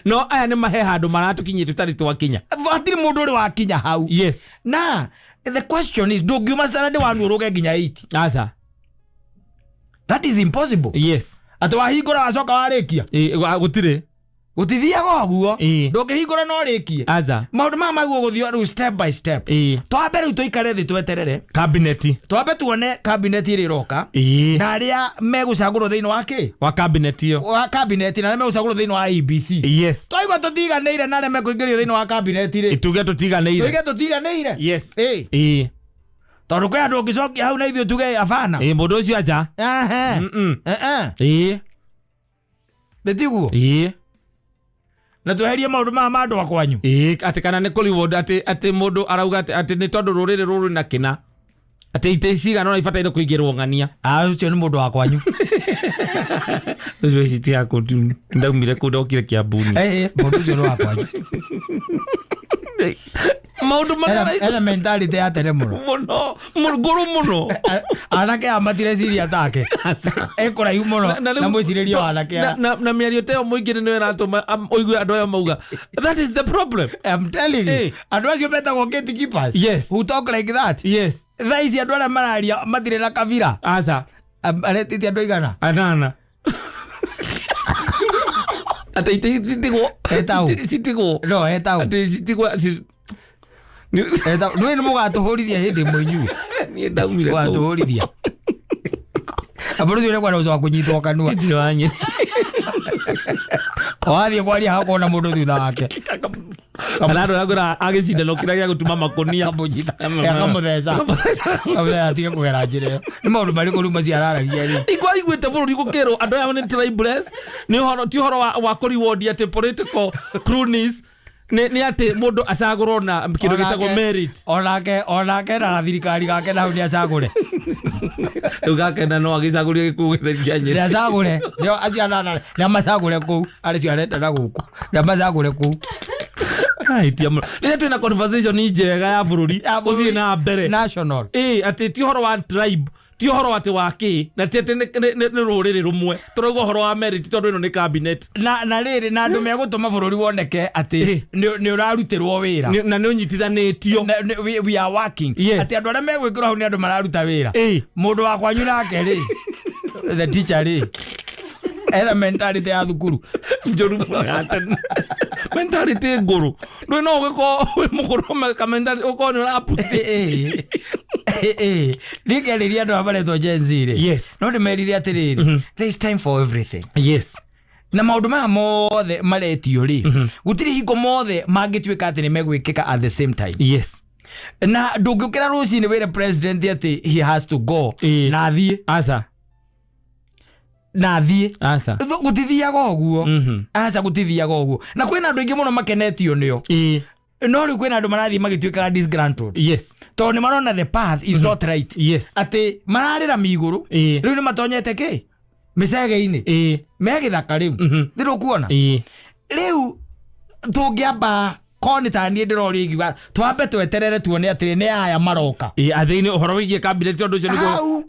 no aya ni mahe handu maratukinyie tutari twakinya atiri mundu uri wakinya hau. Yes. Na the question is ndungiuma standard wanu uruge nginya 8 asa that is impossible. Yes. Ati wahingura wacoka warikia gutire gutithiaga oguo ndungihingura no rikie aza maundu mama guo guthio ru step by step twambe ru tuikare thi tweterere cabinet twambe tuone cabinet iri roka na aria megucagurwo thiini wake wa cabinet iyo wa cabinet na megucagurwo thiini wa IBC. Yes. Twaigua tutiganeire na aria mekuingirio thiini wa cabinet ri tuge tutiganeire yes tondu kwi andu ungicokia hau na ithuĩ tuge afana mundu ucio aja nditiguo na tweherie maundu ma andu akwanyu ati kana ni Hollywood ati mundu arauga ati ni tondu ruriri ruru na kina ate iteciga no ifataire kuigirwo ngania ucio ni mundu wakwanyu ucio citi yako ndaumire kudokire Kiambuni mundu ucio ni wakwanyu maundu mana mentality ya tene muno nguru muno anake amatire siria take ekora muno na mwiciririo anake na miario teo muingire ni ratuma oigwe andu aya mauga that is the problem. I'm telling you andu acio betagwo gatekeepers. Yes, who talk like that. Yes, thaici andu aria mararia matire na kavira asa aretiti andu igana anana ate itigwo etau no etau ate itigwo etau no ni mugatuhurithia hindi mwenyu ni ndaumire gwatuhurithia aburu kwa uzo kunyitwo kanua ndio anyi wathi kwaria hakona mundu thutha wake Kalonzo agora agicinda no kira gya gutuma makonia kamunyita yakamuthesa abya atige kugera njire ni maundu mari ko ruma ciararagia ri igwa igwete bururi gukero andu aya ni tribeless ni horo ti horo wa ko reward ate political cronies ni ate mundu acagurwo na kindu gitagwo merit onake na thirikari gake na ni acagure ugake na no agicaguria gikugetheria nyiri acagure ndio aciana na macagure ku ari ciarenda na guku na macagure ku aitia muno rire twina conversation njega ya bururi uthie na mbere national ati ti horo wa tribe ti horo ati waki na ti ati ni ruriri rumwe turauga horo wa merit tondu ino ni cabinet na riri na andu megutuma bururi woneke ati ni urarutirwo wira na ni unyitithanitio we are working ati andu aria megwikirwo hau ni andu mararuta wira mundu wa kwanyu nake ri the teacher ri era mentality ya thukuru njoru mentality nguru ndu no giko we mukuru ka mentality uko ni rapu Nigeriria ndo abaretwo Gen Z ri. Yes. No ndimeriria atiriri. There is time for everything. Yes. Na maundu maya mothe maretio ri. Gutiri hingo mothe mangituika ati ni megwikika at the same time. Yes. Na ndungukira rucini wire president ati he has to go. Na thie. Asa. Na thie. Asa. Gutithiaga oguo. Asa gutithiaga oguo. Na kwina andu ingi muno makenetio nio. No ri kwina andu marathi magituika disgruntled. Yes. To ni marona the path is not right. Yes. Ati mararira miguru. Riu ni matonyete ki? Micege-ini. Megithaka riu. Ndiru kuona. Riu tungiamba koni tani ndirori igiwa twambe tweterere tuone atiri ni aya maroka. Athini uhoro wigie cabinet tondu cio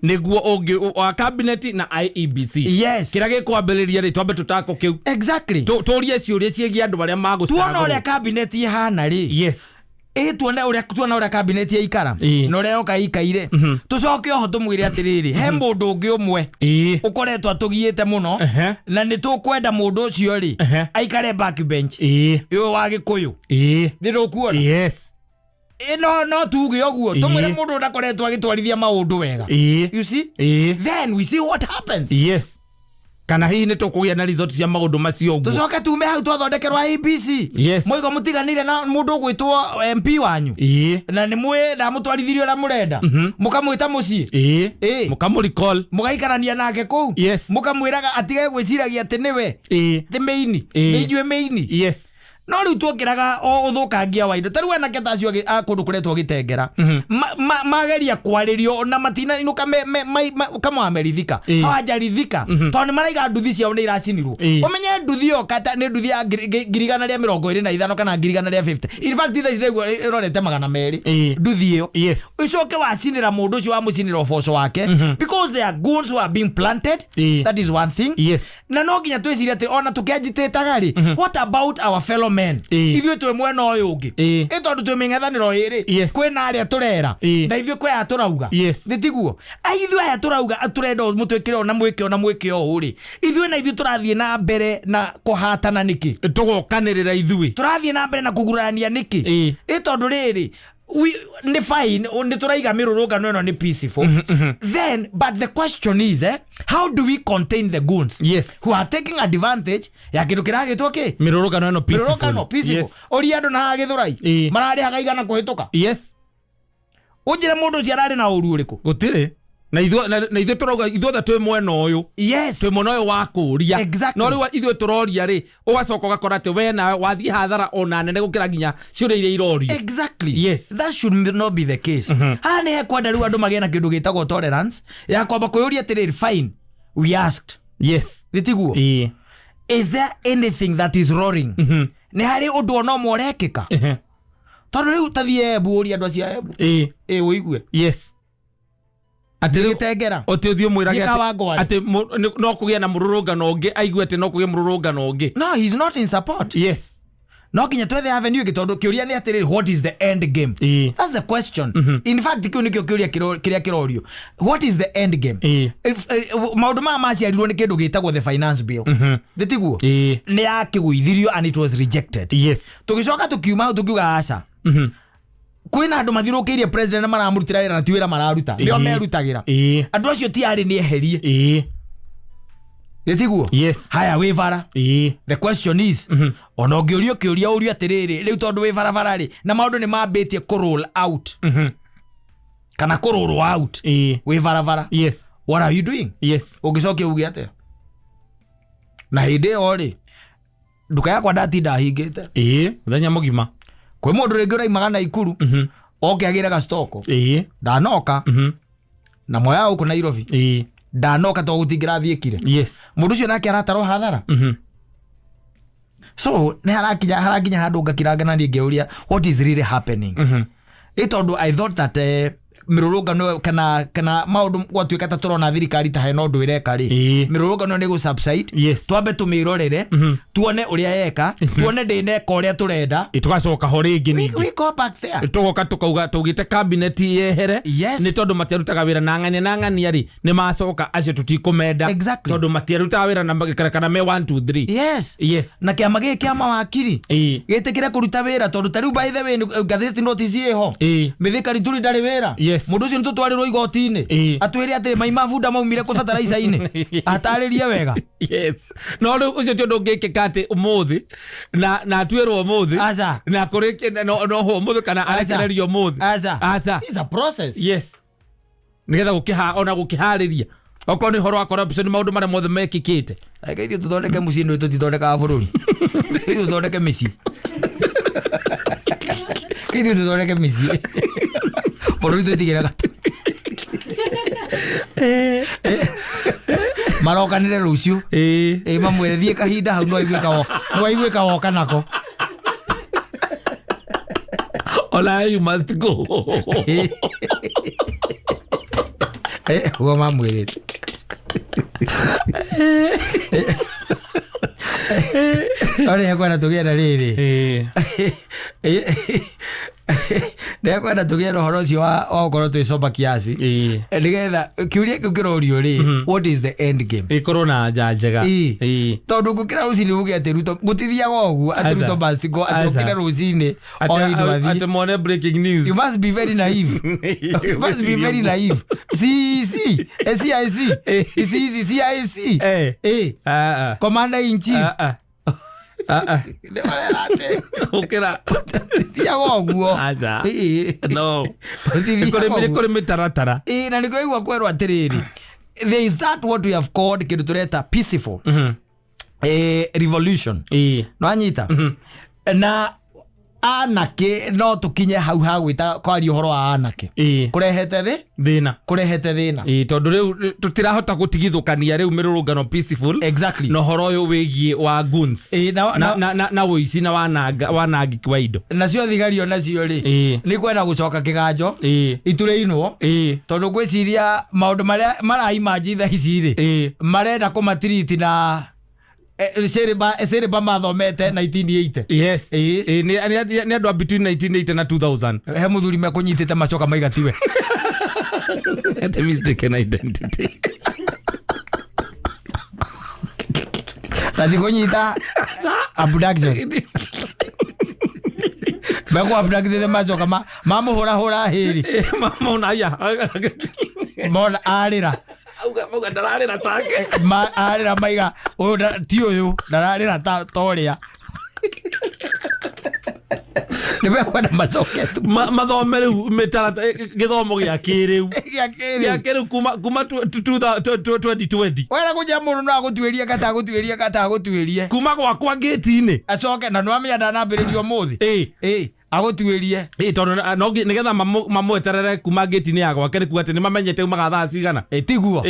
niguo ungi wa cabinet na IEBC. Yes. Kira gikwambiriria ri twambe tutako kiu. Exactly. Tuurie ciuria ciegie andu baria magucagwo. Tuona uria cabinet ihana ri. Yes. Tuona uria cabinet ya ikara. No reo kaikaire. Tucoke oho tumwire atiriri. He mundu ungi umwe. Ukoretwo atugiite muno. Na ni tukwenda mundu ucio ri. Aikare backbench. Yo wa Gikuyu. Ndiru kuona. Yes. No tuge oguo. Tumwire mundu ndakoretwo agitwarithia maundu wega. You see? Then we see what happens. Yes. Kana hihi ni tukugia na result cia maundu macio uguo. Tucoke tume hau twathondekerwa ABC. Yes. Moigo mutiganire na mundu gwitwo MP wanyu. Na ni mwe na mutwarithirio la murenda. Mukamwita mucii. Mukamuricall. Mugaikarania nake ku. Yes. Mukamwiraga atige gwiciragia ati niwe. Ti meini. Nijue meini. Yes. No riu tuongeraga uthukangia wa indo tariu anake tacio akundu kuretwo gitengera mageria kwaririo na matina inuka kama amerithika hawajarithika to ni maraiga nduthi ciao ni iracinirwo umenye nduthi yo kata ni nduthi ya girigana ria 25 kana girigana ria 50 in fact this is irorete magana meri nduthi yo icoke wacinira mundu ucio wa mucinira uboco wake because there are goons who are being planted. That is one thing. Na no nginya twiciria ati ona tukiajitetaga ri what about our fellow men ithuĩ twe mwena ũyũ ũngĩ tondu twe mĩng'ethanĩro ĩrĩ kwĩna arĩa tũrera na ithuĩ kwĩ aya tũrauga nĩtiguo ithuĩ aya tũrauga tũrenda mũtwĩkĩre ona mwĩke ũũ rĩ ithuĩ na ithuĩ tũrathiĩ na mbere na kũhatana nĩkĩ tũgokanĩrĩra ithuĩ tũrathiĩ na mbere na kũgurania nĩkĩ tondu rĩrĩ ni fine ni turaiga mirurungano ino ni peaceful then but the question is how do we contain the goons who are taking advantage ya kindu kiragitwo ki mirurungano ino peaceful ori andu na githurai marari hagaigana kuhituka ujire mundu ci arari na uru uriku gutire na ithuĩ turauga ithuothe twĩ mwena ũyũ twĩ mwena ũyũ wa kũũria no rĩu ithuĩ tũroria rĩ ũgacoka ũgakora atĩ we nawe wathiĩ hathara ona nene gũkĩra nginya ciũria iria irorio. That should not be the case. Haha nĩ hekwenda rĩu andũ magĩe na kĩndũ gĩtagwo tolerance ya kwamba kwĩyũria atĩrĩrĩ, fine, we asked. Gĩtiguo. Is there anything that is roaring? Nĩ harĩ ũndũ ona ũmwe ũrekĩka? Tondũ rĩu tathiĩ Embu ũria andũ acio a Embu. Ũigue. Atĩ gĩtengera. Ũthiĩ mwĩrage atĩ no kũgĩa na mũrũrũngano ũngĩ, aigue atĩ no kũgĩa mũrũrũngano ũngĩ. No, he's not in support. No kinya twethe avenue gĩtondũ kĩũria nĩ atĩrĩrĩ, what is the end game? That's the question. In fact kĩu nĩkĩo kĩũria kĩrĩa kĩrorio. What is the end game? Maũndũ maya maciarirwo nĩ kĩndũ gĩtagwo the finance bill. Gĩtiguo. Nĩ yakĩgũithirio and it was rejected. Tũgĩcoka tũkiuma hau tũkiuga aca. Kwĩna andũ mathirũkĩirie president na maramurutĩra wĩra na ti wĩra mararuta. Nĩo merutagĩra. Andũ acio ti arĩ nĩ eherie. Gĩtiguo. Haya wĩ bara. The question is, ona ũngĩũrio kĩũria ũrio atĩrĩrĩ, rĩu tondũ wĩ barabara rĩ na maũndũ nĩ mambĩtie kũ-roll out. Kana kũ-roll out. Wĩ barabara. What are you doing? Ũngĩcokia uge atĩa? Na hĩndĩ ĩyo rĩ nduka yakwa ndatinda hingĩte. Mũthenya mũgima. Kwĩ mũndũ rĩngĩ ũraimaga na Ikuru oke agĩre gacitoko. Ndanoka na moya gũkũ Nairobi. Ndanoka to gũtingĩrathiĩkire. Mũndũ ũcio nake aratarwo hathara. So nĩ harakinya handũ ngakirangana niĩ ngĩũria what is really happening. Tondũ I thought that mirũrũngano kana maũndũ gwatuĩka ta tũrona thirikari ta hena ũndũ ĩreka rĩ mirũrũngano nĩ gũ-subside. Twambe tũmĩrorere tuone ũrĩa yeka, tuone ndĩneka ũrĩa tũrenda, tũgacoka ho rĩngĩ ningĩ. We go back there. Tũgoka tũkauga tũgĩte cabinet yehere nĩ tondũ matiarutaga wĩra na ng'ania rĩ nĩ macoka acio tũtikũmenda tondũ matiarutaga wĩra na kana me 1 2 3. Na kĩama gĩkĩ kĩa mawakiri gĩtĩkĩre kũruta wĩra tondũ ta rĩu by the way gatheti notice ĩho mĩthikari tũrĩ ndarĩ wĩra. Mũndũ ũcio nĩ tũtwarĩrwo igoti-inĩ atwĩre atĩ maima bunda maumire kũ fertilizer-inĩ atarĩrie wega. No rĩu ũcio ti ũndũ ũngĩkĩka atĩ ũmũthĩ na atuĩrwo ũmũthĩ na kũrĩkia no ho ũmũthĩ kana arekererio ũmũthĩ. It's a process. Nĩgetha ona gũkĩharĩria okorwo nĩ ũhoro wa corruption maũndũ marĩa mothe mekĩkĩte. Ithuĩ tũthondeke mũciĩ nĩ tũtithondekaga bũrũri. Ithuĩ tũthondeke mĩciĩ. Ithuĩ tũthondeke mĩciĩ. Bũrũri tũtigĩraga marokanĩre rũciũ mamwĩre thiĩ kahinda hau no aigue kawoka nako. Ola you must go. Huwa mamwĩrĩte Ore yakwenda tugenda rĩrĩ nĩakwenda tugenda ũhoro ũcio wa gũkorwo twĩcoba kiasi nĩgetha kĩũria kĩu kĩrorio rĩ what is the end game ĩkorwo na nja njega tondũ ngũkĩra rũcinĩ uge atĩ Ruto gũtithiaga ũguo atĩ Ruto must go atĩ ũkĩra rũcinĩ atĩ mone breaking news. You must be very naive. You must be very naive. CIC Commander in Chief ukira ya goguo aza no kore mitaratara na niko igwa kwerwa atiriri there is that what we have called kindu tureta peaceful revolution no anyita na anake no tukinye hau ha gwita kwari uhoro wa anake kurehete thina tondu riu tutirahota gutigithukania riu mirurungano peaceful no horo uyu wigie wa guns na woici na wanangi kwa indo nacio thigario nacio ri ni kwenda gucoka kiganjo itureinwo tondu gwiciria maundu maraima tha ici ri marenda kumatiriti na Sereba mathomete 1980. Yes. Ni andu between 1980 na 2000. He muthuri me kunyitite macoka maigatiwe. It's a mistaken identity. Tadi kunyita abduction. Bego abduction macoka mamuhura hiri. Mama unaya. Mona arira. Auga ndararira take arira maiga uyu ti uyu ndararira toria nimekwenda macoke tu mathome riu mitarata githomo gia kiriu kuma 2020 wera kuja mundu na gutuiria kata kuma gwakwa gate-ini acoke na no amya ndanambiririo muthi agũtuĩrie tondu no nigetha mamweterere kuma gate-ini ya gwake ni kuga ati ni mamenyete umaga thaa cigana tiguo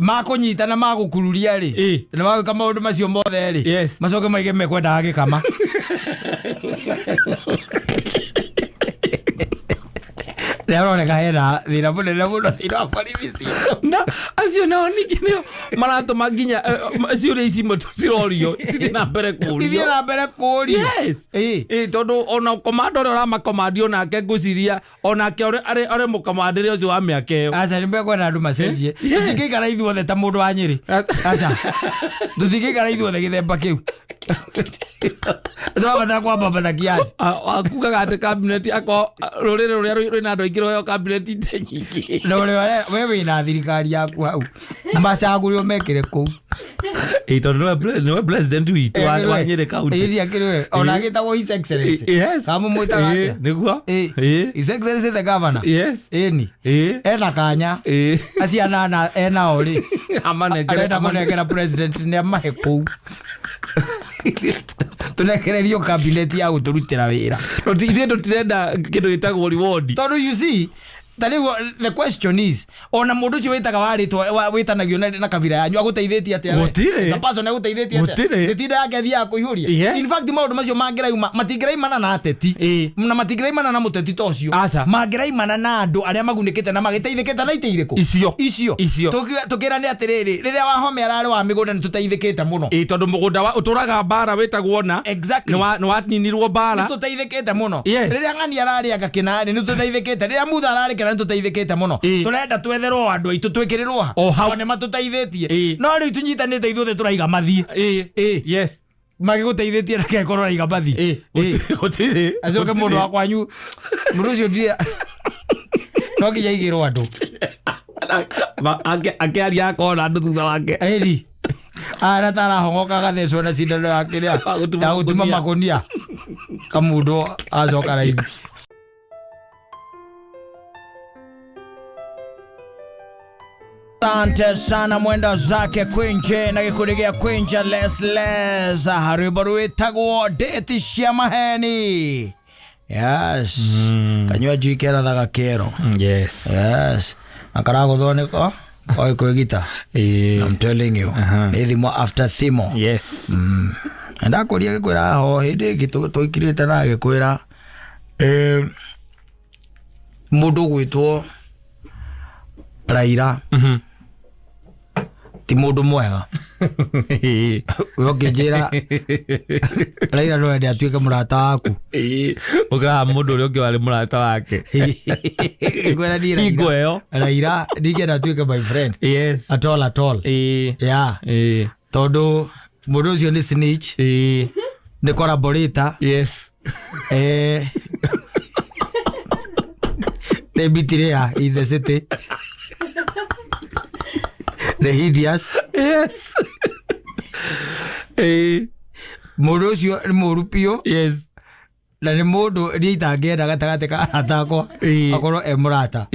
makunyita na magukururia ri na magwika maundu macio mothe ri macoke maige mekwenda agikama Nĩaroneka hena thĩna mũnene mũno thĩinĩ wa borithi citũ na acio nao ningĩ nĩo maratũma nginya ciũria ici cirorio ithiĩ na mbere kũũrio tondũ ona komanda ũrĩa ũramakomandia onake ngũciria onake arĩ mũkomandĩre ũcio wa mĩaka ĩyo aca nĩmekwenda andũ macenjie tũtingĩikara ithuothe ta mũndũ wa Nyĩrĩ aca tũtingĩikara ithuothe gĩthemba kĩu Zobatara kwamba kiasi. Akugaga ati cabinet ako rurire ruria rwina andu aingĩ royo cabinet nyingĩ. No wewe ina thirikari yaku hau. Macagũrio mekire kũu. Tondu president witũ wa Nyĩrĩ county. Iria kĩrwe ona gĩtagwo his excellency. Yes. Kama mwĩtaga ake. Nĩguo. His excellency the governor. Yes. Eni. Ena kanya. Aciana ena ori. Arenda kũnengera president nĩ amahe kũu. Tunekererio cabinet ya gũtũrutĩra wĩra. Ithuĩ tũtirenda kĩndũ gĩtagwo reward. Tondu you see, the question is, ona mũndũ ũcio wĩtanagio na kabira yanyu agũteithĩtie atĩa? Gũtirĩ. The person agũteithĩtie atĩa? Gũtirĩ. Gĩtinda yake athiaga kũihũria. In fact maũndũ macio mangĩrauma matingĩraimana na ateti. Na matingĩraimana na mũteti ta ũcio. Mangĩraimana na andũ arĩa magunĩkĩte na magĩteithĩkĩte na ite irĩkũ? Icio. Tũkĩrane atĩrĩrĩ, rĩrĩa Wahome ararĩ wa mĩgũnda nĩ tũteithĩkĩte mũno. Tondũ mũgũnda ũtũraga bara wĩtagwo na. Exactly. Nĩ waninirwo bara. Nĩ tũteithĩkĩte mũno. Rĩrĩa Ng'ani ararĩ agakĩnarĩ nĩ tũteithĩkĩte. Rĩrĩa Mutha ararĩ kana nĩ tũteithĩkĩte mũno. Tũrenda twetherwo andũ aitũ twĩkĩrĩrwo ha. Nĩ matũteithĩtie. No rĩu tũnyitanĩte ithuothe tũraiga mathiĩ. Yes. Magĩgũteithĩtie na kekorwo raiga mathiĩ. Gũtirĩ. Acoke mũndũ wa kwanyu. Mũndũ ũcio ndirĩ. No nginya igĩrwo andũ. Akĩaria akona andũ thutha wake. Eri. Ara tarahongoka gathecwo na cindano ya kĩrĩa ya gũtuma makonia. Kamundu acoka raithi. Asante sana mwenda zake Kwinje na gĩkundi gĩa Kwinje les harũimbo rwĩtagwo Ndĩti cia Maheni. Yes. Kanyua njui kerathaga kero. Yes. Nakaragothwo nĩko oi kwĩgita. I'm telling you. Nĩ thimo after thimo. Yes. Ndakũria gĩkwĩra ho hĩndĩ ĩngĩ tũikirĩte na gĩkwĩra mũndũ gwĩtwo Raila. Ti mũndũ mwega. Ũkĩnjĩra Raila no ende atuĩke mũrata waku. Ũkaga mũndũ ũrĩa ũngĩ warĩ mũrata wake. Ngwĩra ni Raila ndingĩenda atuĩke my friend. Yes. At all. Yeah. Tondũ mũndũ ũcio nĩ snitch. Nĩ collaborator. Yes. Nĩ bitiria in the city. The hideous. Yes. Mũndũ ũcio nĩ mũru biũ. Yes. Na nĩ mũndũ niĩ itangĩenda gatagatĩ ka arata akwa akorwo e mũrata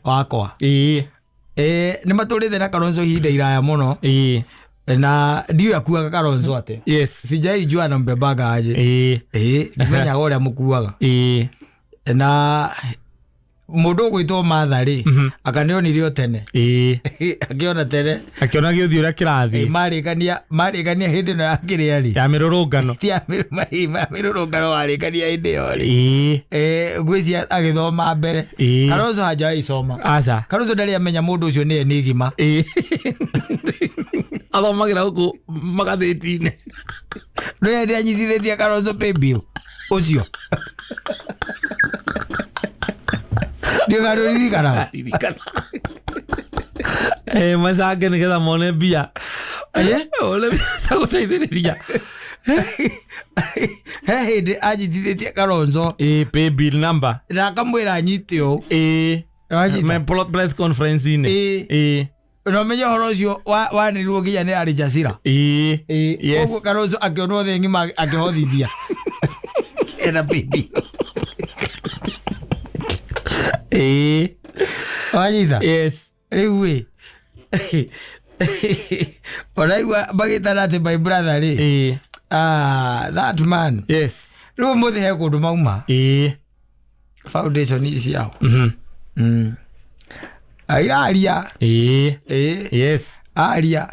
wakwa. Nĩ matũrĩte na Kalonzo ihinda iraya mũno. Na ndiũ akuaga Kalonzo atĩ. Yes. Sijai jua na mbebaga aje. Ndimenyaga ũrĩa mũkuaga. Na mũndũ gwĩtwo Martha akanĩonire tene. Akĩona tene. Akĩona gĩũthiũ ũrĩa kĩrathiĩ. Marĩkania hĩndĩ ĩno ya kĩrĩa rĩ. Ya mĩrũrũngano. Ti ya mĩrũrũngano warĩkania hĩndĩ ĩyo rĩ. Ngwĩciria agĩthoma mbere. Kalonzo hajawahi isoma. Aca. Kalonzo ndarĩ amenya mũndũ ũcio nĩ enigma. Athomagira gũkũ magathĩti-inĩ. Nĩ anyitithĩtie Kalonzo paybill ũcio. Ndiga ririkana. Macange nĩgetha mone mbia. Ole gũteithĩrĩria. He hĩndĩ anyitithĩtie Kalonzo paybill number. Na akamwĩra anyite ũũ. Press conference-inĩ. no menyo horocio wa ni ruo kinya ni ari Jasira yes ogo Kalonzo akionwo the ngima akihothithia ena baby wanyita yes riwe oraigua bagitana ati my brother ri that man yes riwe muthe he kundu mauma foundation isi yao airaria yes aria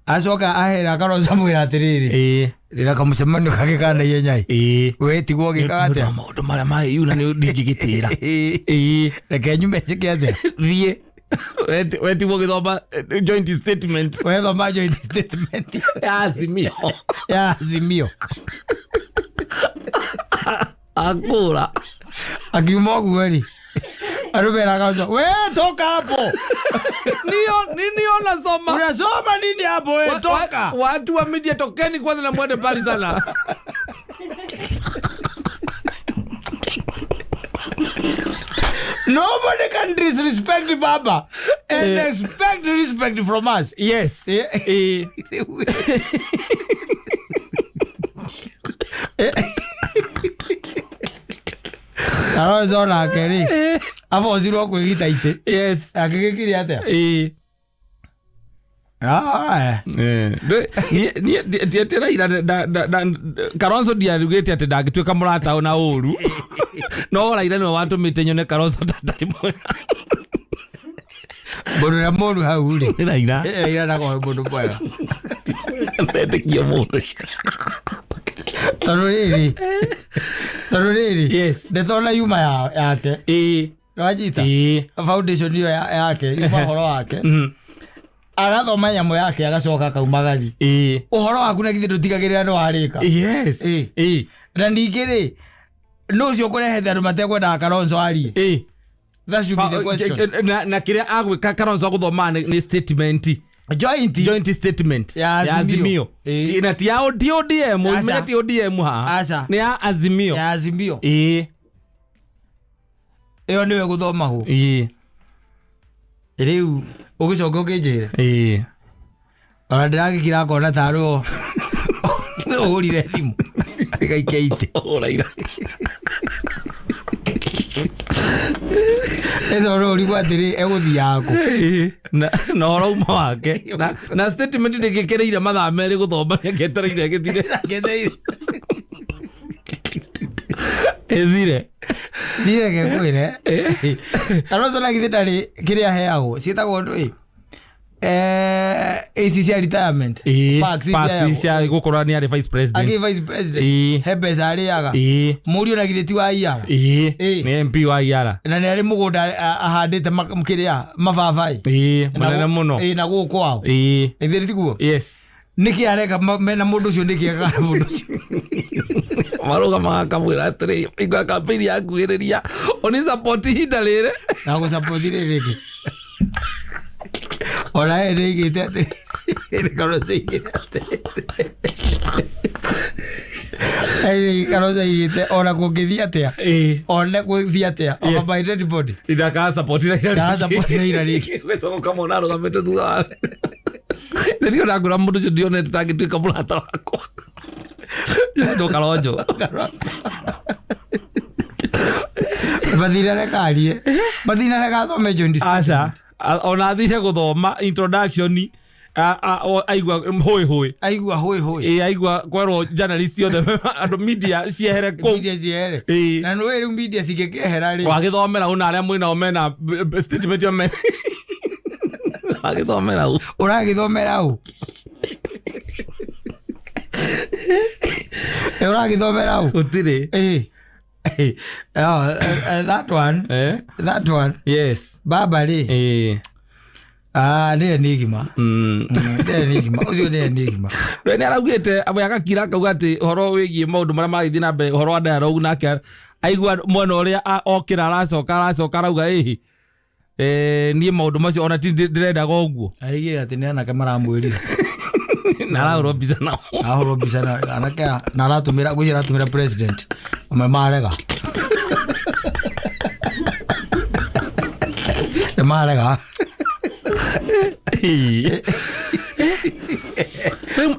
acoka ahera Kalonzo mwira atiriri rira kamucemanio kake kana yenyai wetigwo gikate maundu maria mai yuna ni ndingigitira reke nyume cikiate thie wetigwo githoma joint statement wethoma joint statement ya azimio akura akiuma guo ri arubera Kalonzo we toka hapo nio nasoma unasoma nini hapo we toka watu wa media tokeni kwanza na mwende pali sana nobody can disrespect Baba and expect respect from us. Yes. Kalonzo na keri afo ziro kwigita ite. Yes. Akigikiri atia. Ni tira ira Kalonzo ndiarugite ati ndagituika murata ona uru no raira no wantu mitenyo Kalonzo tatai mwega bono ya moru hau ri raira na ko bono mwega ndekio moru Taruriri yes ndetona yuma yake wajita foundation hiyo yake yuma horo wake agathoma nyamo yake agacoka kaumagathi uhoro waku na githe ndutigagirira no arika yes na ningiri no cio kurehete andu matekwenda Kalonzo ari that should be the question na kiria agwika Kalonzo guthoma ni statement joint statement ya azimio tina ti ya ODM umenya ti ODM ha ni ya azimio iyo niwe guthoma hu riu ugicoka ukinjira ona ndiragikira kona taro urire thimu gaikiite uraira ezo ro rigwa tiri eguthiaku na urauma wake na statement ndigikireire mathaa meri guthoma ngetereire githire ethire gekwire Kalonzo na githita ri kiria heago cietagwo ndu ACC retirement party cia gukorwa ni ari vice president hebeza ariaga muri na githiti wa iara ni MP wa iara na ni ari mugunda ahandite mkiria mavavai munene muno na guko wao ithiri tiguo yes niki areka mena mundu cio ndiki akara mundu cio maruga makamwira atiri igwa kampeni ya kuhiriria oni support hinda rire na go support rire ora ere igite atiri Kalonzo igite ai Kalonzo igite ora kugithia atia ona kuthia atia o by dead body idaka support ira riki weso kama unaro gamete thua ndio ndagura mundu cio ndione tangituika murata wako ndo Kalonzo bathina reka thome jondi asa ona thire guthoma introduction aigua hoi aigua kwero journalist othe andu media ciehere ku na no eri media cigekehera ri wagithomera una aria mwina omena statement yo men wagithomera u uragithomera u uragithomera u utire that one yes baba ri ni enigma ucio ni enigma ni araugite aboyaga kira kauga ati horo wigie maundu maria magithii na mbere horo wa dialogue nake aigua mwena uria okira aracoka arauga nie maundu macio ona ti ndirendaga uguo aigire ati ni anake maramwirire na arahurwo mbica nao anake na aratumira president marega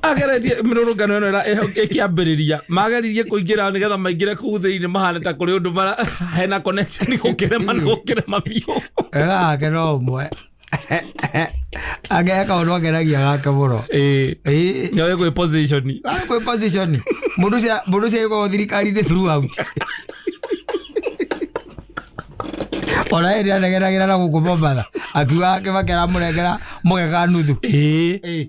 ageretie mirurungano eno ira ikiambiriria mageririe kuingira nigetha maingire kuu thiini mahana ta kuri undu mara hena connection gukirema biu ke no mwe ageka undu ageragia gake muno nyoye kwi position mundu cia go thirikari ni throughout ona eri ndegeragira na gukubombara akiuga kibakera muregera mugeka nuthu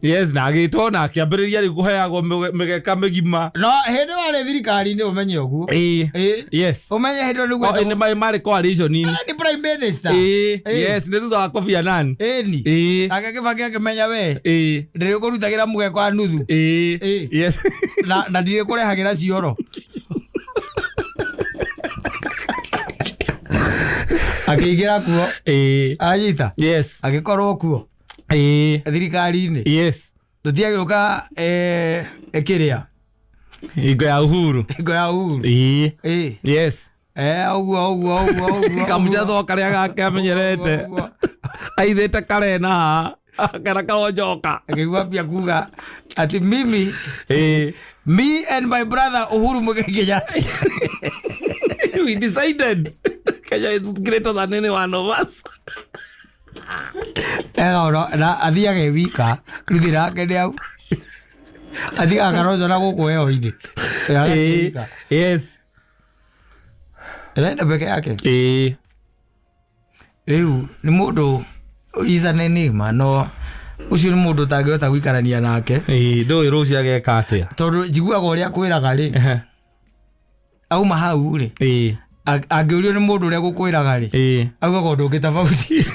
yes na agitwo na akiambiriria ri kuheagwo migeka migima no hindi wale thirikari ni umenye uguo yes umenye hindi ni gwe ni mari coalition ni prime minister yes ni thutha wa Kofi Annan ni akakibaki akimenya we ndiri kurutagira mugeka nuthu yes na ndire kurehagira cioro akigira kuo ajita yes agikorwo kuo thirikari-ini yes tutiagioka ekiria Hingo ya uhuru yes auguo kamjatho karia gake amenyerete aithite karena kana karonjoka akigua pia kuga ati mimi me and my brother Uhuru Muigai Kenyatta we decided Kenya is greater than any one of us. Na athiage wika ruthira ke ndiau athiga Kalonzo na guku eo indi yes enda peke yake riu ni mundu izane ni no ucio ni mundu tangihota gwikarania nake ndoi ruci ageka atia tondu njiguaga uria kwiraga ri auma hau ri angiurio ni mundu uria gukwiraga ri auga undu ungi tofauti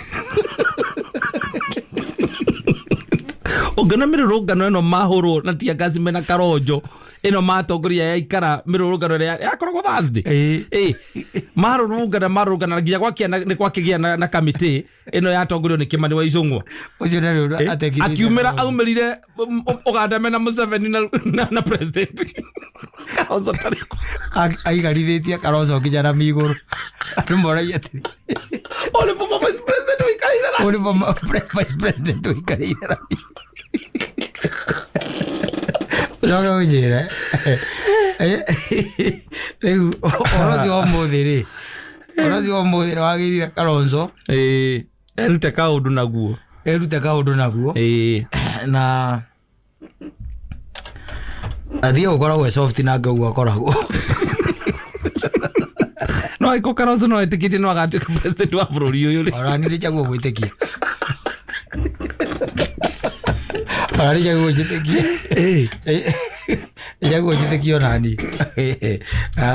ungana mirurungano eno mahurwo na tia gazi mena Kalonzo eno matongoria ya ikara mirurungano ya korogwo Thursday marurungana nginya gwakia ni gwakigia na committee eno ya tongorio ni Kimani wa Njung'wa ucio ndio atekithia akiumira aumirire Uganda mena Museveni na president Kalonzo tari aigarithitie Kalonzo kijana miguru andu moragia ati ole former vice president wikaira ole former vice president wikaira Njoroge ujire riu orozi omuthiri wagirire Kalonzo erute kaundu naguo na athie gukoragwo soft na ngauga akoragwo no aiko Kalonzo no etikiti no agatuika president wa bururi uyu ri orani chaguo gwitikia ari chaguo gwitikia chaguo gwitikia nani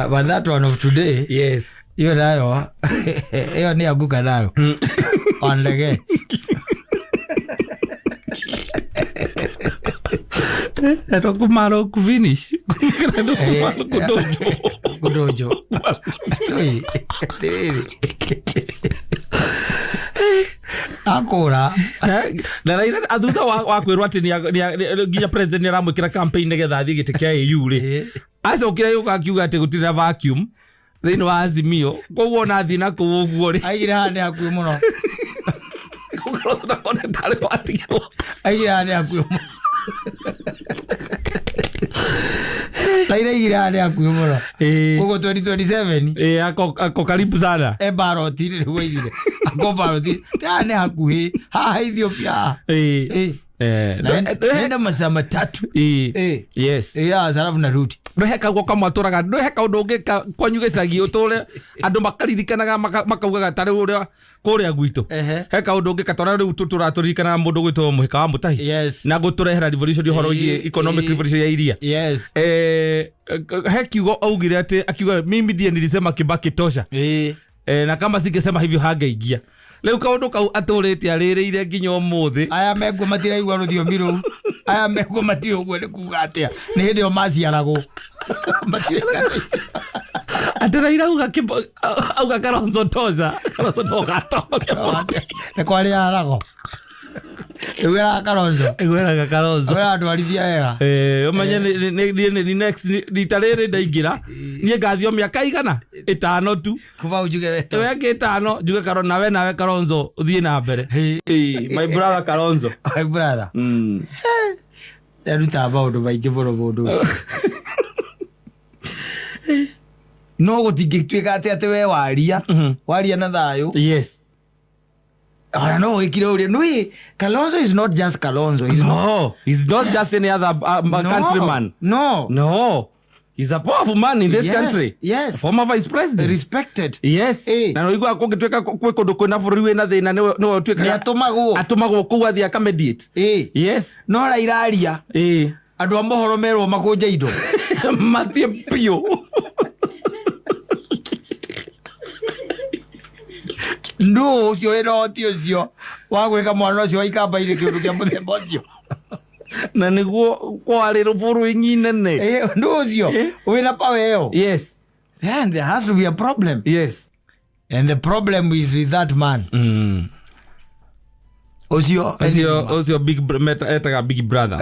but that one of today yes hiyo nayo hiyo ni anguka nayo ondege Ero kumaro kufinish kudojo akora na raira athutha wa kwirwa ati ni nginya president ni aramwikira campaign nigetha athie gite kia AU ri acokira yuka akiuga ati gutira vacuum thiini wa Azimio koguo na athie na kuu uguo ri aigira hande hakuhi muno Kalonzo na kone tare watigirwo aigira hande hakuhi muno Laira igira ya kuyomo. Kogo 2027. Ako karibu sana. Baroti ni weigire. Ako baroti. Tane hakuhi. Ha Ethiopia. Nenda masaa matatu. Yes. Sarafu na ruti. Ndoheka gwo kamwaturaga ndoheka undu ungi kwanyu gicagi utore andu makaririkanaga makaugaga tari uria kuria gwitu heka undu ungi katona riu tuturaturikana mundu gwitwo muhika wa mutahi na guturehera revolution horo economic revolution ya iria hekiugo augire ati akiuga mimi ndiye nilisema Kibaki tosha na kama singesema hivyo hangeingia leu kaundu kau aturite aririire nginya umuthi aya megwo matiraigwa ruthiomi ru aya megwo matiogwo ni kuga atia ni hindi o maciaragwo atiraira auga Kalonzo tosha Kalonzo no gatongoria ni kwari arago Ewera Kalonzo. Ewera Kalonzo. Ewera ndwarithia wega. Umanye ni next ritarere ndaingira. Nie ngathio miaka igana 5 tu. Kuba ujuge weto. Ewe ngi 5 njuge nawe Kalonzo uthie na mbere. My brother Kalonzo. My brother. Ndaruta maundu maingi muno mundu. No gutingituika ati we waria na thayo. Yes. No, Kalonzo is not just Kalonzo. He's not just any other countryman. No. He's a powerful man in this country. Yes. Former vice president. Respected. Yes. Na no igwa kugitweka kwe kundu kwina bururi wina thina no tweka. Ni atumagwo ku athi akamediate. Yes. No rairaria. Andu a mohoro merwo makunja indo. Mathie pio. No, ucio ero ti ucio wa gwika mwana ucio waikamba ile kiundu kia muthemba ucio na niguo kwari ruburu inginene no ucio wina power eo. Yes, then there has to be a problem. Yes, and the problem is with that man. Ucio big etaga big brother.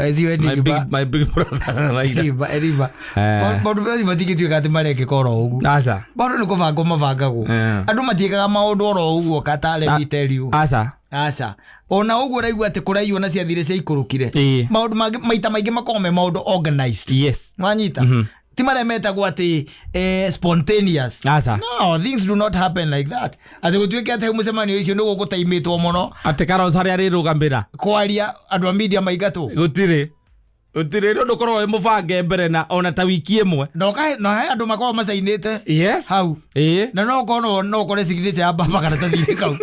My big brother like Eriba. But basi matikitwe kati mareke koro ugu. Asa. Bado niko vango mavangago. Andu matiekaga maundu oro ugu kata let me tell you. Asa. Ona ugu raigua ati kuraiyo na ciathire cia ikurukire. Maundu maita maingi makome maundu organized. Yes. Mwanyita. Timare metagwo ati spontaneous. Asa. No, things do not happen like that. Ati gutwike ati mucemanio icio niguo gutaimitwo muno. Ati Kalonzo hari ari rugambira. Kwaria andu a media maigatwo. Gutire ndo korwo we mubange mbere na ona ta wiki imwe. No he andu makorwo macainite. Yes. Hau. Na no kore signate ya baba kana tathire kau.